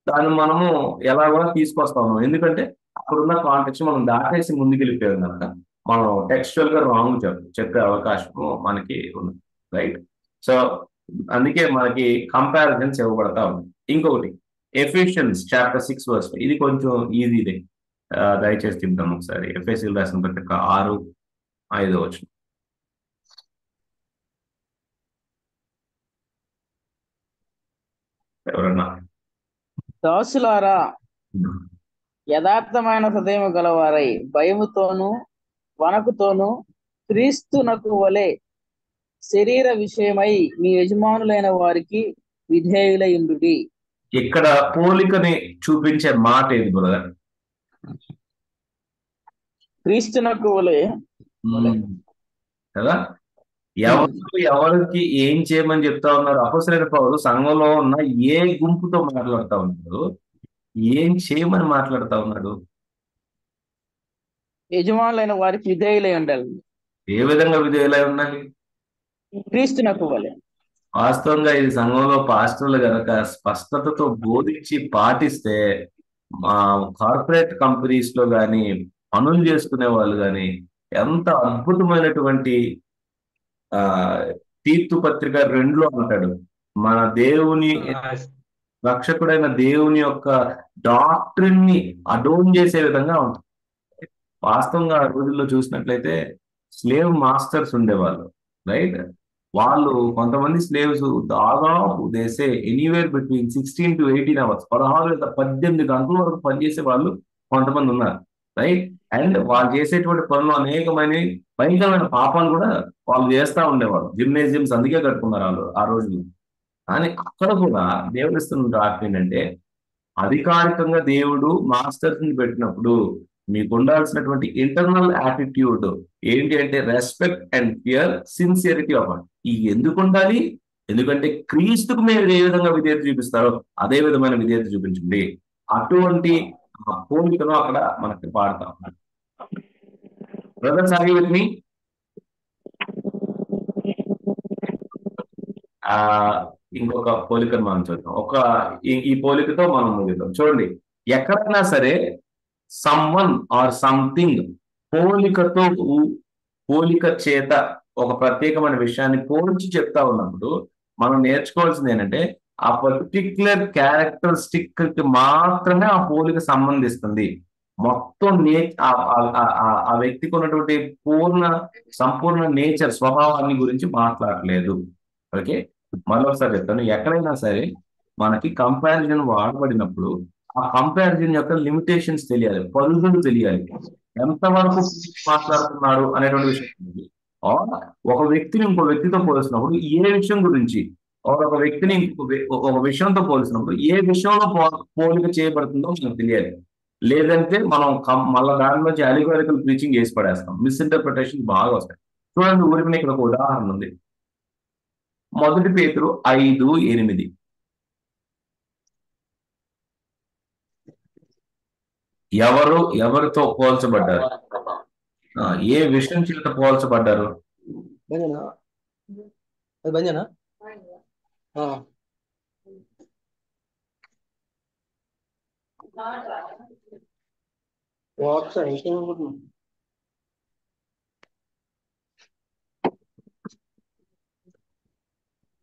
దాన్ని మనము ఎలా కూడా తీసుకొస్తాము. ఎందుకంటే అక్కడున్న కాంటెక్స్ట్ మనం దాటేసి ముందుకు వెళ్ళిపోయాం కనుక మనం టెక్స్చువల్ గా రాంగ్ చెప్పే అవకాశం మనకి ఉంది, రైట్? సో అందుకే మనకి కంపారిజన్స్ ఇవ్వబడతా ఉంది. ఇంకొకటి ఎఫిషియన్స్ చాప్టర్ 6 ఇది కొంచెం ఈజీదే, దయచేసి తింటాం ఒకసారి. ఎఫ్ఎస్సీలు రాసిన పత్రిక 6:5 ఎవరన్నా. దాసులారా, యథార్థమైన హృదయం గలవారై భయముతోనూ వణకుతోనూ క్రీస్తునకు వలె శరీర విషయమై మీ యజమానులైన వారికి విధేయులయుండుడి. ఇక్కడ పోలికని చూపించే మాట ఏది బ్రదర్? క్రీస్తునకు వలె కదా. ఎవరికి ఏం చేయమని చెప్తా ఉన్నారు? అపొస్తలుడైన పౌలు సంఘంలో ఉన్న ఏ గుంపుతో మాట్లాడుతా ఉన్నాడు? ఏం చేయమని మాట్లాడుతా ఉన్నాడు? యజమానులైన వారికి విధేయులై ఉండాలి. ఏ విధంగా విధేయులై ఉండాలి? క్రీస్తునకు వలె. వాస్తవంగా ఇది సంఘంలో పాస్టర్లు గనక స్పష్టతతో బోధించి పాటిస్తే మా కార్పొరేట్ కంపెనీస్ లో కానీ పనులు చేసుకునే వాళ్ళు కానీ ఎంత అద్భుతమైనటువంటి తీర్పు పత్రిక 2లో అంటాడు, మన దేవుని రక్షకుడైన దేవుని యొక్క డాక్ట్రిన్ ని అడోన్ చేసే విధంగా ఉంటుంది. వాస్తవంగా ఆ రోజుల్లో చూసినట్లయితే స్లేవ్ మాస్టర్స్ ఉండేవాళ్ళు, రైట్? వాళ్ళు కొంతమంది స్లేవ్స్ దాదాపు దేశే ఎనీవేర్ బిట్వీన్ 16 to 18 hours 16 లేదా 18 గంటల వరకు పనిచేసే వాళ్ళు కొంతమంది ఉన్నారు, రైట్? అండ్ వాళ్ళు చేసేటువంటి పనులు అనేకమైన భయంకరమైన పాపాలు కూడా వాళ్ళు చేస్తూ ఉండేవాళ్ళు. జిమ్నేజియంస్ అందుకే కట్టుకున్నారు వాళ్ళు ఆ రోజుల్లో. కానీ అక్కడ కూడా దేవుడు ఇస్తున్న డాక్టర్ ఏంటంటే, అధికారికంగా దేవుడు మాస్టర్స్ ని పెట్టినప్పుడు మీకు ఉండాల్సినటువంటి ఇంటర్నల్ యాటిట్యూడ్ ఏంటి అంటే respect and fear, sincerity of heart. ఇది ఎందుకు ఉండాలి? ఎందుకంటే క్రీస్తుకు మీరు ఏ విధంగా విధేయత చూపిస్తారో అదే విధమైన విధేయత చూపించండి. అటువంటి పోలికను అక్కడ మనకి పాడుతా ఉన్నారు. Brothers, are you with me? ఇంకొక పోలికను మనం చూద్దాం. ఈ పోలికతో మనం ముగిద్దాం. చూడండి, ఎక్కడైనా సరే సమ్వన్ ఆర్ సంథింగ్ పోలిక చేత ఒక ప్రత్యేకమైన విషయాన్ని పోల్చి చెప్తా ఉన్నప్పుడు మనం నేర్చుకోవాల్సింది ఏంటంటే, ఆ పర్టిక్యులర్ క్యారెక్టరిస్టిక్ కి మాత్రమే ఆ పోలిక సంబంధిస్తుంది. మొత్తం ఆ వ్యక్తికి ఉన్నటువంటి సంపూర్ణ నేచర్, స్వభావాన్ని గురించి మాట్లాడలేదు. ఓకే, మరొకసారి చెప్తాను. ఎక్కడైనా సరే మనకి కంపారిజన్ వాడబడినప్పుడు ఆ కంపారిజన్ యొక్క లిమిటేషన్స్ తెలియాలి, పరిధులు తెలియాలి, ఎంతవరకు మాట్లాడుతున్నారు అనేటువంటి విషయం. ఒక వ్యక్తిని ఇంకో వ్యక్తితో పోల్చినప్పుడు ఏ విషయం గురించి, ఒక వ్యక్తిని ఒక విషయంతో పోల్చినప్పుడు ఏ విషయంలో పోలిక చేయబడుతుందో మనకు తెలియాలి. లేదంటే మనం మళ్ళీ దానిలోంచి అలిగోరికల్ ప్రీచింగ్ చేసి పడేస్తాం, మిస్ఇంటర్ప్రిటేషన్ బాగా వస్తాయి. చూడండి, ఊరికి ఇక్కడ ఒక ఉదాహరణ ఉంది. 1 పేతురు 5:8. ఎవరితో పోల్చబడ్డారు? ఏ విషయం చేత పోల్చబడ్డారు?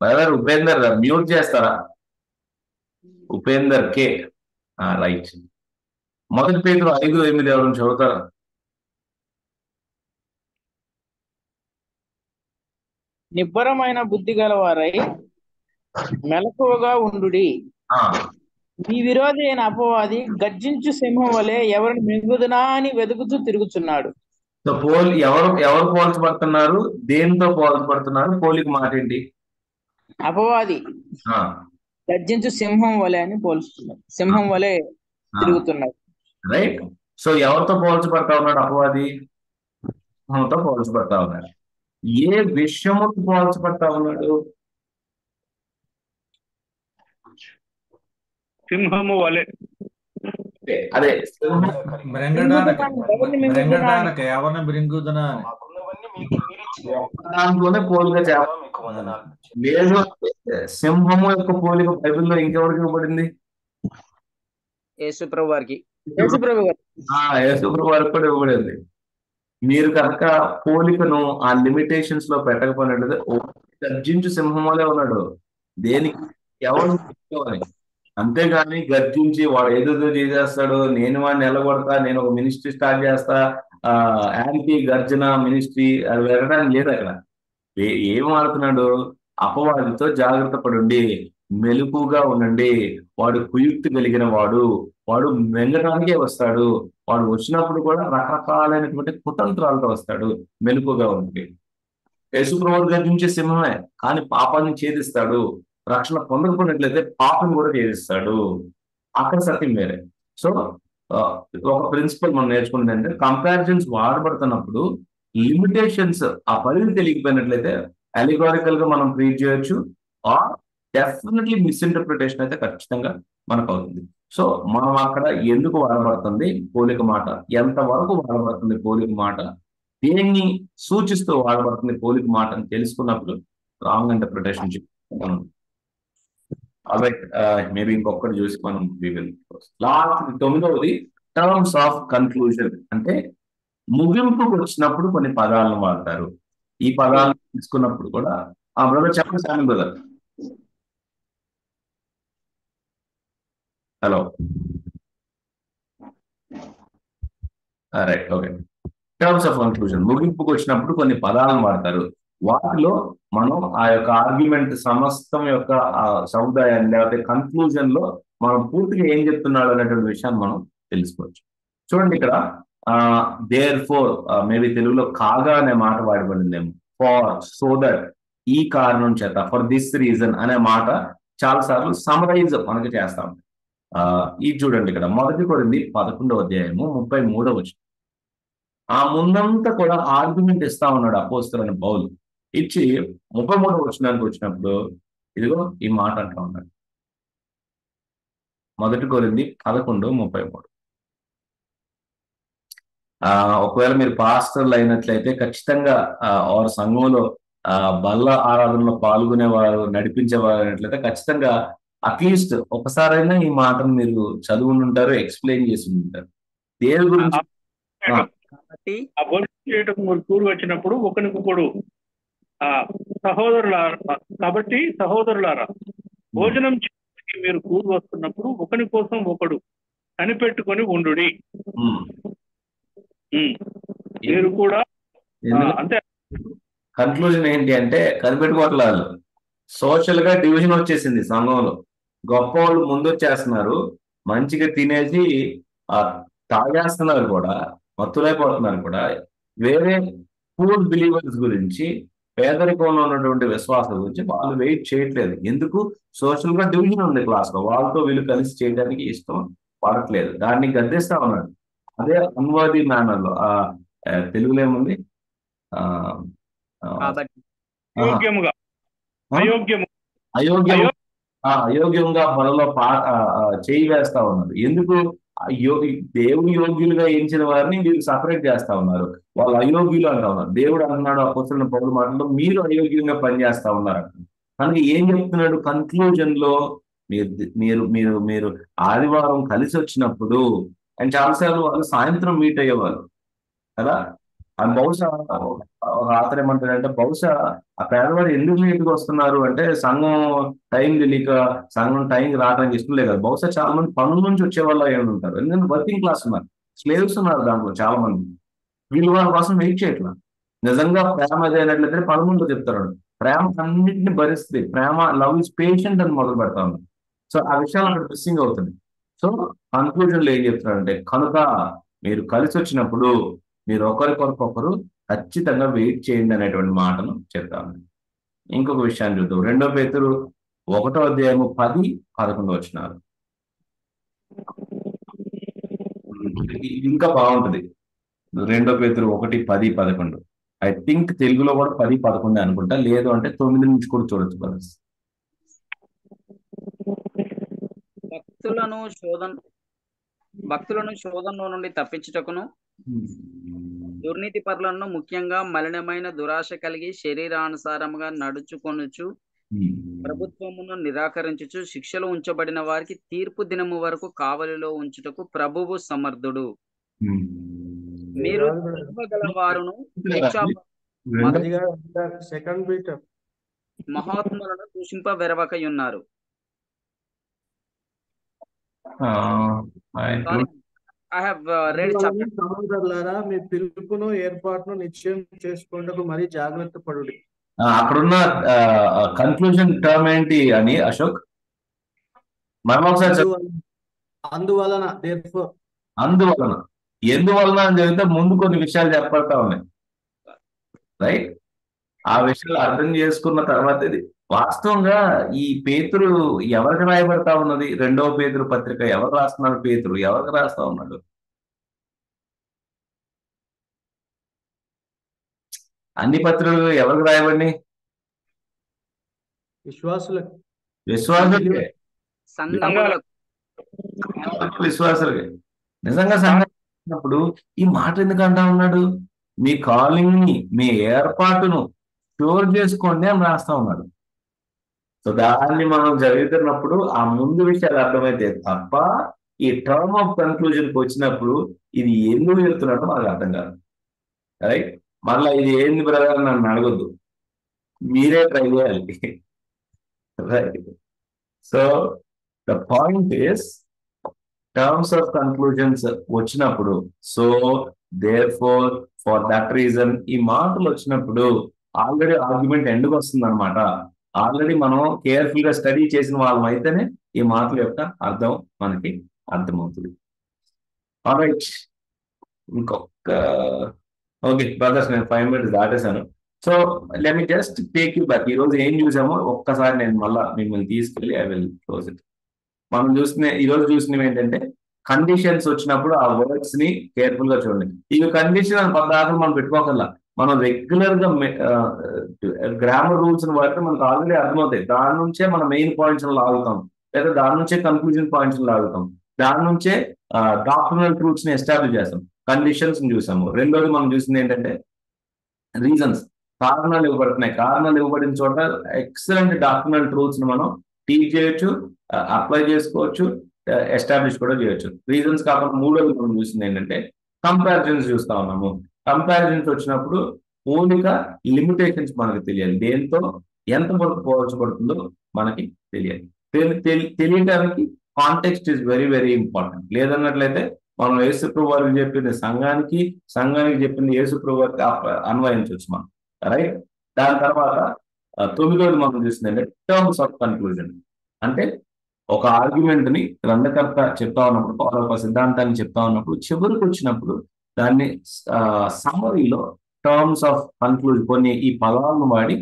బ్రదర్ ఉపేందర్, మ్యూట్ చేస్తారా? ఉపేందర్ కే, రైట్. 1 పేతురు 5:8 ఎవరు చదువుతారా? నిబ్బరమైన బుద్ధి గలవారై మెలకువగా ఉండుడి. మీ విరోధి అయిన అపవాది గర్జించు సింహం వలె ఎవరిని మింగుదునా అని వెతుకుతూ తిరుగుతున్నాడు. సో ఎవరు పోల్చబడుతున్నారు? దేనితో పోల్చబడుతున్నారు? పోలిక మాట ఏంటి? అపవాది గర్జించు సింహం వలె అని పోల్చుతున్నాడు, సింహం వలె తిరుగుతున్నాడు, రైట్? సో ఎవరితో పోల్చబడతా ఉన్నాడు అపవాది? సింహంతో పోల్చబడతా ఉన్నాడు. ఏ విషయముతో పోల్చబడతా ఉన్నాడు? సింహము వలె. అదే దాంట్లోనే పోలిక లేదు. సింహము యొక్క పోలిక బైబిల్లో ఇంకెవరికి ఇవ్వబడింది? యేసుప్రభు వారికి. యేసుప్రభు గారు. యేసుప్రభు వారికి కూడా ఇవ్వబడింది. మీరు కనుక పోలికను ఆ లిమిటేషన్స్ లో పెట్టకపోయినట్లయితే గర్జించు సింహం వలే ఉన్నాడు. దేనికి ఎవరు అని. అంతేగాని గర్జించి వాడు ఏదో చేసేస్తాడు, నేను వాడిని నిలబడతా, నేను ఒక మినిస్ట్రీ స్టార్ట్ చేస్తా, యాంటీ గర్జన మినిస్ట్రీ అది వెళ్ళడానికి లేదు అక్కడ. ఏం ఆడుతున్నాడు? అపవాదితో జాగ్రత్త పడండి, మెలకుగా ఉండండి, వాడు కుయుక్తి కలిగిన వాడు, వాడు మెంగడానికే వస్తాడు, వాడు వచ్చినప్పుడు కూడా రకరకాలైనటువంటి కుతంత్రాలతో వస్తాడు, మెలకుగా ఉండి. యేసుప్రభువు గర్జించే సింహమే, కానీ పాపాన్ని ఛేదిస్తాడు. రక్షణ పొందకపోయినట్లయితే పాపం కూడా ఛేదిస్తాడు. అక్కడ సత్యం వేరే. సో ఒక ప్రిన్సిపల్ మనం నేర్చుకున్నది అంటే కంపారిజన్స్ వాడబడుతున్నప్పుడు లిమిటేషన్స్ ఆ పరిధి తెలియకపోయినట్లయితే అలిగారికల్ గా మనం ట్రీట్ చేయొచ్చు, ఆర్ డెఫినెట్లీ మిస్ఇంటర్ప్రిటేషన్ అయితే ఖచ్చితంగా మనకు అవుతుంది. సో మనం అక్కడ ఎందుకు వాడబడుతుంది పోలిక మాట, ఎంతవరకు వాడబడుతుంది పోలిక మాట, దేన్ని సూచిస్తూ వాడబడుతుంది పోలిక మాట అని తెలుసుకున్నప్పుడు రాంగ్ ఇంటర్ప్రిటేషన్ చెప్తాం. మేబీ ఇంకొకటి చూసి మనం లాస్ట్ 9వది టర్మ్స్ ఆఫ్ కన్క్లూజన్. అంటే ముగింపుకు వచ్చినప్పుడు కొన్ని పదాలను వాడతారు. ఈ పదాలను తీసుకున్నప్పుడు కూడా బ్రదర్ చెప్పండి, Shamil brother. Hello, right, okay. Terms of conclusion, ముగింపుకు వచ్చినప్పుడు కొన్ని పదాలను వాడతారు. వాటిలో మనం ఆ యొక్క ఆర్గ్యుమెంట్ సమస్తం యొక్క సముదాయాన్ని లేకపోతే కన్క్లూజన్ లో మనం పూర్తిగా ఏం చెప్తున్నాడు అనేటువంటి విషయాన్ని మనం తెలుసుకోవచ్చు. చూడండి ఇక్కడ దేర్ ఫోర్, మేబీ తెలుగులో కాగా అనే మాట వాడబడిందేమో. ఫార్, సో దట్, ఈ కారణం చేత, ఫర్ దిస్ రీజన్ అనే మాట చాలా సార్లు సమరైజ్ మనకి చేస్తాం. ఇది చూడండి ఇక్కడ 1 కొరింథీ 11వ అధ్యాయము 33వ వచనం. ఆ ముందంతా కూడా ఆర్గ్యుమెంట్ ఇస్తా ఉన్నాడు అపోస్తలుడైన పౌలు. ఇచ్చి 33వ వచనానికి వచ్చినప్పుడు ఇదిగో ఈ మాట అంటా ఉన్నాడు. 1 కొరింథీ 11:33. ఒకవేళ మీరు పాస్టర్లు అయినట్లయితే ఖచ్చితంగా వారి సంఘంలో బల్ల ఆరాధనలో పాల్గొనేవారు, నడిపించేవారు అయినట్లయితే ఖచ్చితంగా అట్లీస్ట్ ఒకసారైనా ఈ మాటను మీరు చదువుని ఉంటారు, ఎక్స్ప్లెయిన్ చేసి ఉంటారు. దేని గురించి ఆ భోజనం చేయటం కూడి వచ్చినప్పుడు ఒకరికొకడు సహోదరులారా భోజనం చేయడానికి మీరు కూడి వస్తున్నప్పుడు ఒకరి కోసం ఒకడు కనిపెట్టుకొని ఉండుడి. మీరు కూడా అంటే కన్క్లూజన్ ఏంటి అంటే కనిపెట్టుకోవట్లేదు. సోషల్ గా డివిజన్ వచ్చేసింది సంఘంలో. గొప్ప వాళ్ళు ముందు వచ్చేస్తున్నారు, మంచిగా తినేసి తాగేస్తున్నారు కూడా, మత్తులైపోతున్నారు కూడా. వేరే పూర్ బిలీవర్స్ గురించి, పేదరికంలో ఉన్నటువంటి విశ్వాసాల గురించి వాళ్ళు వెయిట్ చేయట్లేదు. ఎందుకు? సోషల్ గా డివిజన్ ఉంది క్లాస్ లో, వాళ్ళతో వీళ్ళు కలిసి చేయడానికి ఇష్టం పడట్లేదు, దాన్ని గద్దిస్తా ఉన్నాడు. అదే అన్వర్ది మేనర్ లో తెలుగులో ఏముంది, అయోగ్యంగా మనలో చేయి వేస్తా ఉన్నారు. ఎందుకు? దేవుని యోగ్యులుగా ఎంచిన వారిని మీరు సపరేట్ చేస్తా ఉన్నారు, వాళ్ళు అయోగ్యులు అంటా ఉన్నారు. దేవుడు అంటున్నాడు అపోస్తలుడైన పౌలు మాటల్లో, మీరు అయోగ్యంగా పనిచేస్తా ఉన్నారు. కనుక ఏం చెప్తున్నాడు కన్క్లూజన్ లో? మీరు మీరు మీరు ఆదివారం కలిసి వచ్చినప్పుడు, అండ్ చాలాసార్లు వాళ్ళు సాయంత్రం మీట్ అయ్యేవారు కదా. అది బహుశా రాత్రి ఏమంటాడంటే, బహుశా ఆ పేదవాడు ఎందుకు మీట్కి వస్తున్నారు అంటే సంఘం టైం తెలియక, సంఘం టైంకి రావడానికి ఇష్టం లేదు. బహుశా చాలా మంది పనుల నుంచి వచ్చే వాళ్ళు ఏమి ఉంటారు, ఎందుకంటే వర్కింగ్ క్లాస్ ఉన్నారు, స్లేవ్స్ ఉన్నారు దాంట్లో చాలా మంది. వీళ్ళు వాళ్ళ కోసం వెయిట్ చేయట్లా. నిజంగా ప్రేమ ఏదైనట్లయితే 11లో చెప్తారు, ప్రేమ అన్నింటిని భరిస్తుంది, ప్రేమ లవ్ ఇస్ పేషెంట్ అని మొదలు పెడతా ఉంది. సో ఆ విషయాలు అక్కడ మిస్సింగ్ అవుతుంది. సో కన్క్లూజన్ లో ఏం చెప్తున్నారంటే, కనుక మీరు కలిసి వచ్చినప్పుడు మీరు ఒకరికొరకొకరు ఖచ్చితంగా వెయిట్ చేయండి అనేటువంటి మాటను చెప్తాను. ఇంకొక విషయాన్ని చూద్దాం. 2 పేతురు 1వ అధ్యాయము 10-11 వచనాలు. ఇంకా బాగుంటుంది. 2 పేతురు 1:10-11. ఐ థింక్ తెలుగులో కూడా 10-11 అనుకుంటా, లేదు అంటే 9 నుంచి కూడా చూడొచ్చు బ్రదర్స్. భక్తులను శోధనలో నుండి తప్పించుటకును, దుర్నీతి పరులను ముఖ్యంగా మలినమైన దురాశ కలిగి శరీరానుసారముగా నడుచుకొనుచు ప్రభుత్వమును నిరాకరించుచు శిక్షలో ఉంచబడిన వారికి తీర్పు దినము వరకు కావలిలో ఉంచుటకు ప్రభువు సమర్థుడు. మీరు గల వారును మహాత్ములను దూషింప వెరవకయున్నారు. సహోదరులారా, మీ పిలుపును ఏర్పాటును నిశ్చయం చేసుకుంటూ మరీ జాగ్రత్త పడుడి. అక్కడున్న కన్క్లూజన్ టర్మ్ ఏంటి అని అశోక్ మనం ఒకసారి అందువలన అందువలన ఎందువలన అని చెబితే ముందు కొన్ని విషయాలు చెప్పబడతా ఉన్నాయి, రైట్? ఆ విషయాలు అర్థం చేసుకున్న తర్వాత ఇది వాస్తవంగా ఈ పేతురు ఎవరికి రాయబడతా ఉన్నది? 2వ పేతురు పత్రిక ఎవరు రాస్తున్నారు? పేతురు ఎవరికి రాస్తా ఉన్నాడు? అన్ని పత్రికలు ఎవరికి రాయబడి? విశ్వాసులకే. విశ్వాసులకే. నిజంగా సంఘటనప్పుడు ఈ మాట ఎందుకు అంటా ఉన్నాడు? మీ కాలింగ్ ని, మీ ఏర్పాటును షూర్ చేసుకోండి అని రాస్తా ఉన్నాడు. సో దాన్ని మనం జరుగుతున్నప్పుడు ఆ ముందు విషయాలు అర్థమైతే తప్ప ఈ టర్మ్ ఆఫ్ కన్క్లూజన్కి వచ్చినప్పుడు ఇది ఎందుకు వెళ్తున్నట్టు మనకు అర్థం కాదు, రైట్? మళ్ళీ ఇది ఏంది బ్రదర్ నన్ను అడగొద్దు, మీరే ట్రై చేయాలి, right? So the point is terms of conclusions వచ్చినప్పుడు, so there for that reason ఈ మాటలు వచ్చినప్పుడు ఆల్రెడీ ఆర్గ్యుమెంట్ ఎండ్కి వస్తుంది అనమాట. ఆల్రెడీ మనం కేర్ఫుల్ గా స్టడీ చేసిన వాళ్ళం అయితేనే ఈ మాటల యొక్క అర్థం మనకి అర్థమవుతుంది. ఆల్రైట్, ఇంకొక ఓకే బ్రదర్స్, నేను 5 minutes దాటేశాను. So let me just take you back. ఈ రోజు ఏం చూసామో ఒక్కసారి నేను మళ్ళా మిమ్మల్ని తీసుకెళ్ళి ఐ విల్ క్లోజ్ ఇట్. మనం ఈరోజు చూసినవి ఏంటంటే కండిషన్స్ వచ్చినప్పుడు ఆ వర్డ్స్ ని కేర్ఫుల్ గా చూడండి. ఇవి కండిషన్ అని పదార్థం మనం పెట్టుకోకల్లా, మనం రెగ్యులర్ గా గ్రామర్ రూల్స్ వాడితే మనకు ఆల్రెడీ అర్థమవుతాయి. దాని నుంచే మన మెయిన్ పాయింట్స్ లాగుతాం, లేదా దాని నుంచే కన్క్లూజన్ పాయింట్స్ లాగుతాం, దాని నుంచే డాక్టర్నల్ ట్రూత్స్ ని ఎస్టాబ్లిష్ చేస్తాం. కండిషన్స్ చూసాము. రెండోది మనం చూసింది ఏంటంటే రీజన్స్, కారణాలు ఇవ్వబడుతున్నాయి. కారణాలు ఇవ్వబడిన చోట ఎక్సలెంట్ డాక్టర్నల్ ట్రూత్స్ ని మనం టీచ్ చేయొచ్చు, అప్లై చేసుకోవచ్చు, ఎస్టాబ్లిష్ కూడా చేయొచ్చు. రీజన్స్ కాకుండా మూడోది మనం చూసింది ఏంటంటే కంపారిజన్స్ చూస్తా ఉన్నాము. కంపారిజన్స్ వచ్చినప్పుడు పోలిక లిమిటేషన్స్ మనకు తెలియాలి, దేంతో ఎంత వరకు పోల్చబడుతుందో మనకి తెలియాలి. తెలియడానికి context is very very important. లేదన్నట్లయితే మనం యేసుప్రభు వారికి చెప్పింది సంఘానికి చెప్పింది యేసుప్రభు వారికి అన్వయించవచ్చు మనం, రైట్? దాని తర్వాత 9వది మనం చూసిందంటే టర్మ్స్ ఆఫ్ కన్క్లూజన్. అంటే ఒక ఆర్గ్యుమెంట్ ని గ్రంథకర్త చెప్తా ఉన్నప్పుడు, ఒక సిద్ధాంతాన్ని చెప్తా ఉన్నప్పుడు చివరికి వచ్చినప్పుడు దాన్ని సమ్మరీలో టర్మ్స్ ఆఫ్ కన్క్లూజన్ కొన్ని ఈ పదాలను వాడి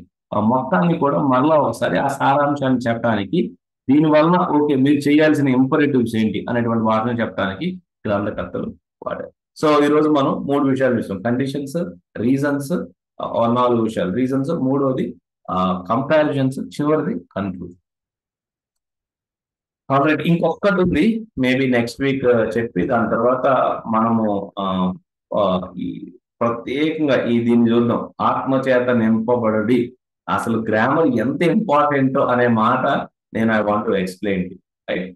మొత్తాన్ని కూడా మరలా ఒకసారి ఆ సారాంశాన్ని చెప్పడానికి, దీనివల్ల ఓకే మీరు చేయాల్సిన ఇంపరేటివ్స్ ఏంటి అనేటువంటి వాటిని చెప్పడానికి గ్రంథకర్తలు వాడారు. సో ఈరోజు మనం 3 విషయాలు చూస్తాం: కండిషన్స్, రీజన్స్, 4 విషయాలు. రీజన్స్, మూడోది కంపారిజన్స్, చివరిది కన్క్లూజన్. ఆల్రెడీ ఇంకొకటి ఉంది, మేబీ నెక్స్ట్ వీక్ చెప్పి దాని తర్వాత మనము ఈ ప్రత్యేకంగా దీన్ని చూద్దాం. ఆత్మచేత నింపబడి అసలు గ్రామర్ ఎంత ఇంపార్టెంటో అనే మాట నేను I want to explain, right?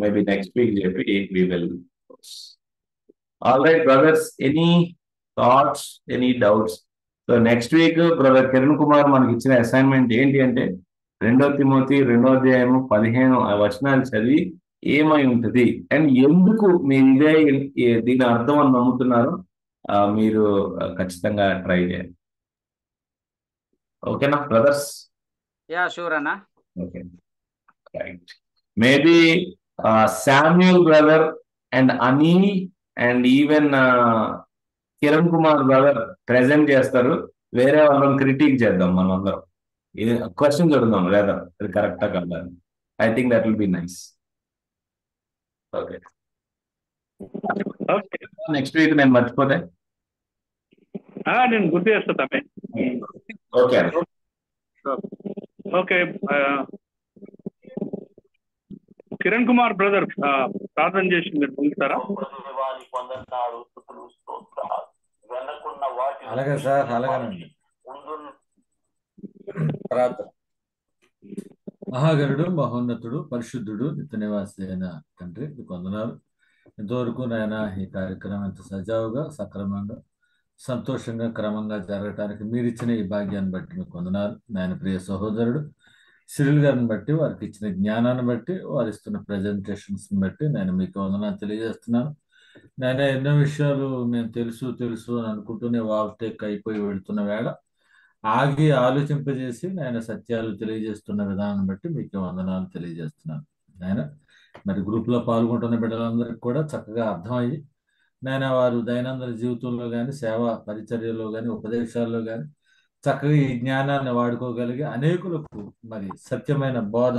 Maybe next week చెప్పి we will. All right brothers, any thoughts, any doubts? So next week brother Kiran Kumar మనకి ఇచ్చిన అసైన్మెంట్ ఏంటి అంటే 2 తిమోతి 2వ అధ్యాయము 15 వచనాలు చదివి ఏమై ఉంటుంది అండ్ ఎందుకు మీరు దీని అర్థం అని నమ్ముతున్నారో మీరు ఖచ్చితంగా ట్రై చేయండి. ఓకేనా బ్రదర్స్? యా షూర్ అన్నా. Okay right. Maybe Samuel brother and అని and even Kiran Kumar brother present చేస్తారు. వేరే వాళ్ళని క్రిటిక్ చేద్దాం మనందరం, క్వశ్చన్ అడుగుదాం లేదా అది కరెక్టా కాదా. I think that will be nice. Okay, next week నేను మర్చిపోతే నేను గుర్తు చేస్తా. Okay okay. Kiran Kumar brother ప్రార్థన చేసి మీరు పొందుతారా? అలాగే సార్, అలాగేనండి. ప్రార్థన. మహాగణుడు, మహోన్నతుడు, పరిశుద్ధుడు, నిత్య నివాసి అయిన తండ్రి మీకు వందనాలు. ఇంతవరకు నాయన ఈ కార్యక్రమం ఎంత సజావుగా, సక్రమంగా, సంతోషంగా, క్రమంగా జరగటానికి మీరు ఇచ్చిన ఈ భాగ్యాన్ని బట్టి మీకు వందనాలు. నాయన ప్రియ సహోదరుడు సిరిల్ గారిని బట్టి, వారికి ఇచ్చిన జ్ఞానాన్ని బట్టి, వారు ఇస్తున్న ప్రజెంటేషన్స్ బట్టి నేను మీకు వందనాలు తెలియజేస్తున్నాను. నేను ఎన్నో విషయాలు మేము తెలుసు అని అనుకుంటూనే వాల్టేక్ అయిపోయి వెళుతున్న వేళ ఆగి ఆలోచింపజేసి ఆయన సత్యాలు తెలియజేస్తున్న విధానం బట్టి మీకు వందనాలు తెలియజేస్తున్నాను. ఆయన మరి గ్రూప్లో పాల్గొంటున్న బిడ్డలందరికీ కూడా చక్కగా అర్థమయ్యి నేను వారు దైనందిన జీవితంలో కానీ, సేవా పరిచర్యలో కానీ, ఉపదేశాల్లో కానీ చక్కగా ఈ జ్ఞానాన్ని వాడుకోగలిగి అనేకులకు మరి సత్యమైన బోధ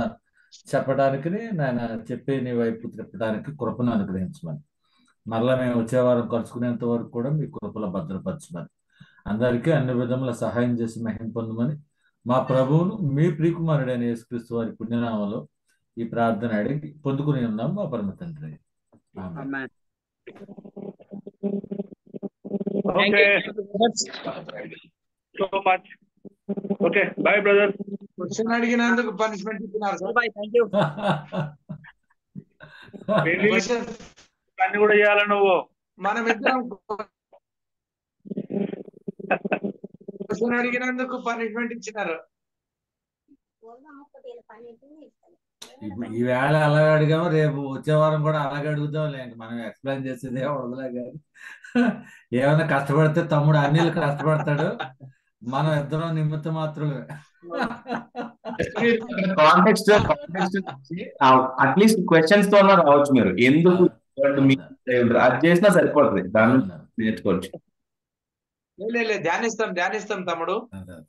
చెప్పడానికి నేను చెప్పే నీ వైపు తిప్పడానికి కృపను అనుగ్రహించమని, మరలా మేము వచ్చే వారం కలుసుకునేంత వరకు కూడా మీ కృపలో భద్రపరచమని, అందరికీ అన్ని విధముల సహాయం చేసి మహిమ పొందమని మా ప్రభువును మీ ప్రియకుమారుడైన యేసుక్రీస్తు వారి పుణ్యనామలో ఈ ప్రార్థన అడిగి పొందుకుని ఉన్నాం మా పరమ తండ్రి. Amen. Okay, so much. Okay, bye brother. Question అడిగినందుకు పనిష్మెంట్ ఇస్తున్నారు సార్. అన్ని కూడా చేయాలి నువ్వు. మనం ఇద్దరం క్వశ్చన్ అడిగినందుకు పనిష్మెంట్ ఇచ్చినారు. ఈ వేళ అలాగే అడిగాము, రేపు వచ్చే వారం కూడా అలాగే అడుగుతాం. లేక మనం ఎక్స్ప్లెయిన్ చేసేదే వదలే కానీ ఏమైనా కష్టపడితే తమ్ముడు అనిల్ కష్టపడతాడు, మనం ఇద్దరం నిమిత్త మాత్రమే. కాంటెక్స్ట్ అట్లీస్ట్ క్వశ్చన్స్ తో రావచ్చు. మీరు ఎందుకు అది చేసినా సరిపోతుంది, దాన్ని నేర్చుకోవచ్చు. ధ్యానిస్తాం తమ్ముడు,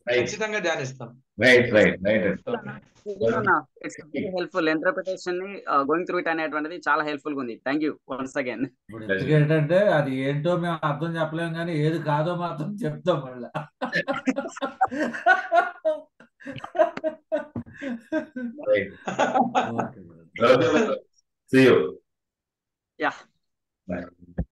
ఖచ్చితంగా ధ్యానిస్తాం. రైట్. హెల్ప్ఫుల్ ఇంటర్ప్రిటేషన్ ని గోయింగ్ త్రూ ఇట్ అనేటువంటిది చాలా హెల్ప్ఫుల్ గా ఉంది. Thank you once again. ఇప్పుడు ఏంటంటే అది ఏంటో మేము అర్థం చెప్పలేము కానీ ఏది కాదో మాత్రం చెప్తాం మళ్ళా. See you. Yeah. Bye.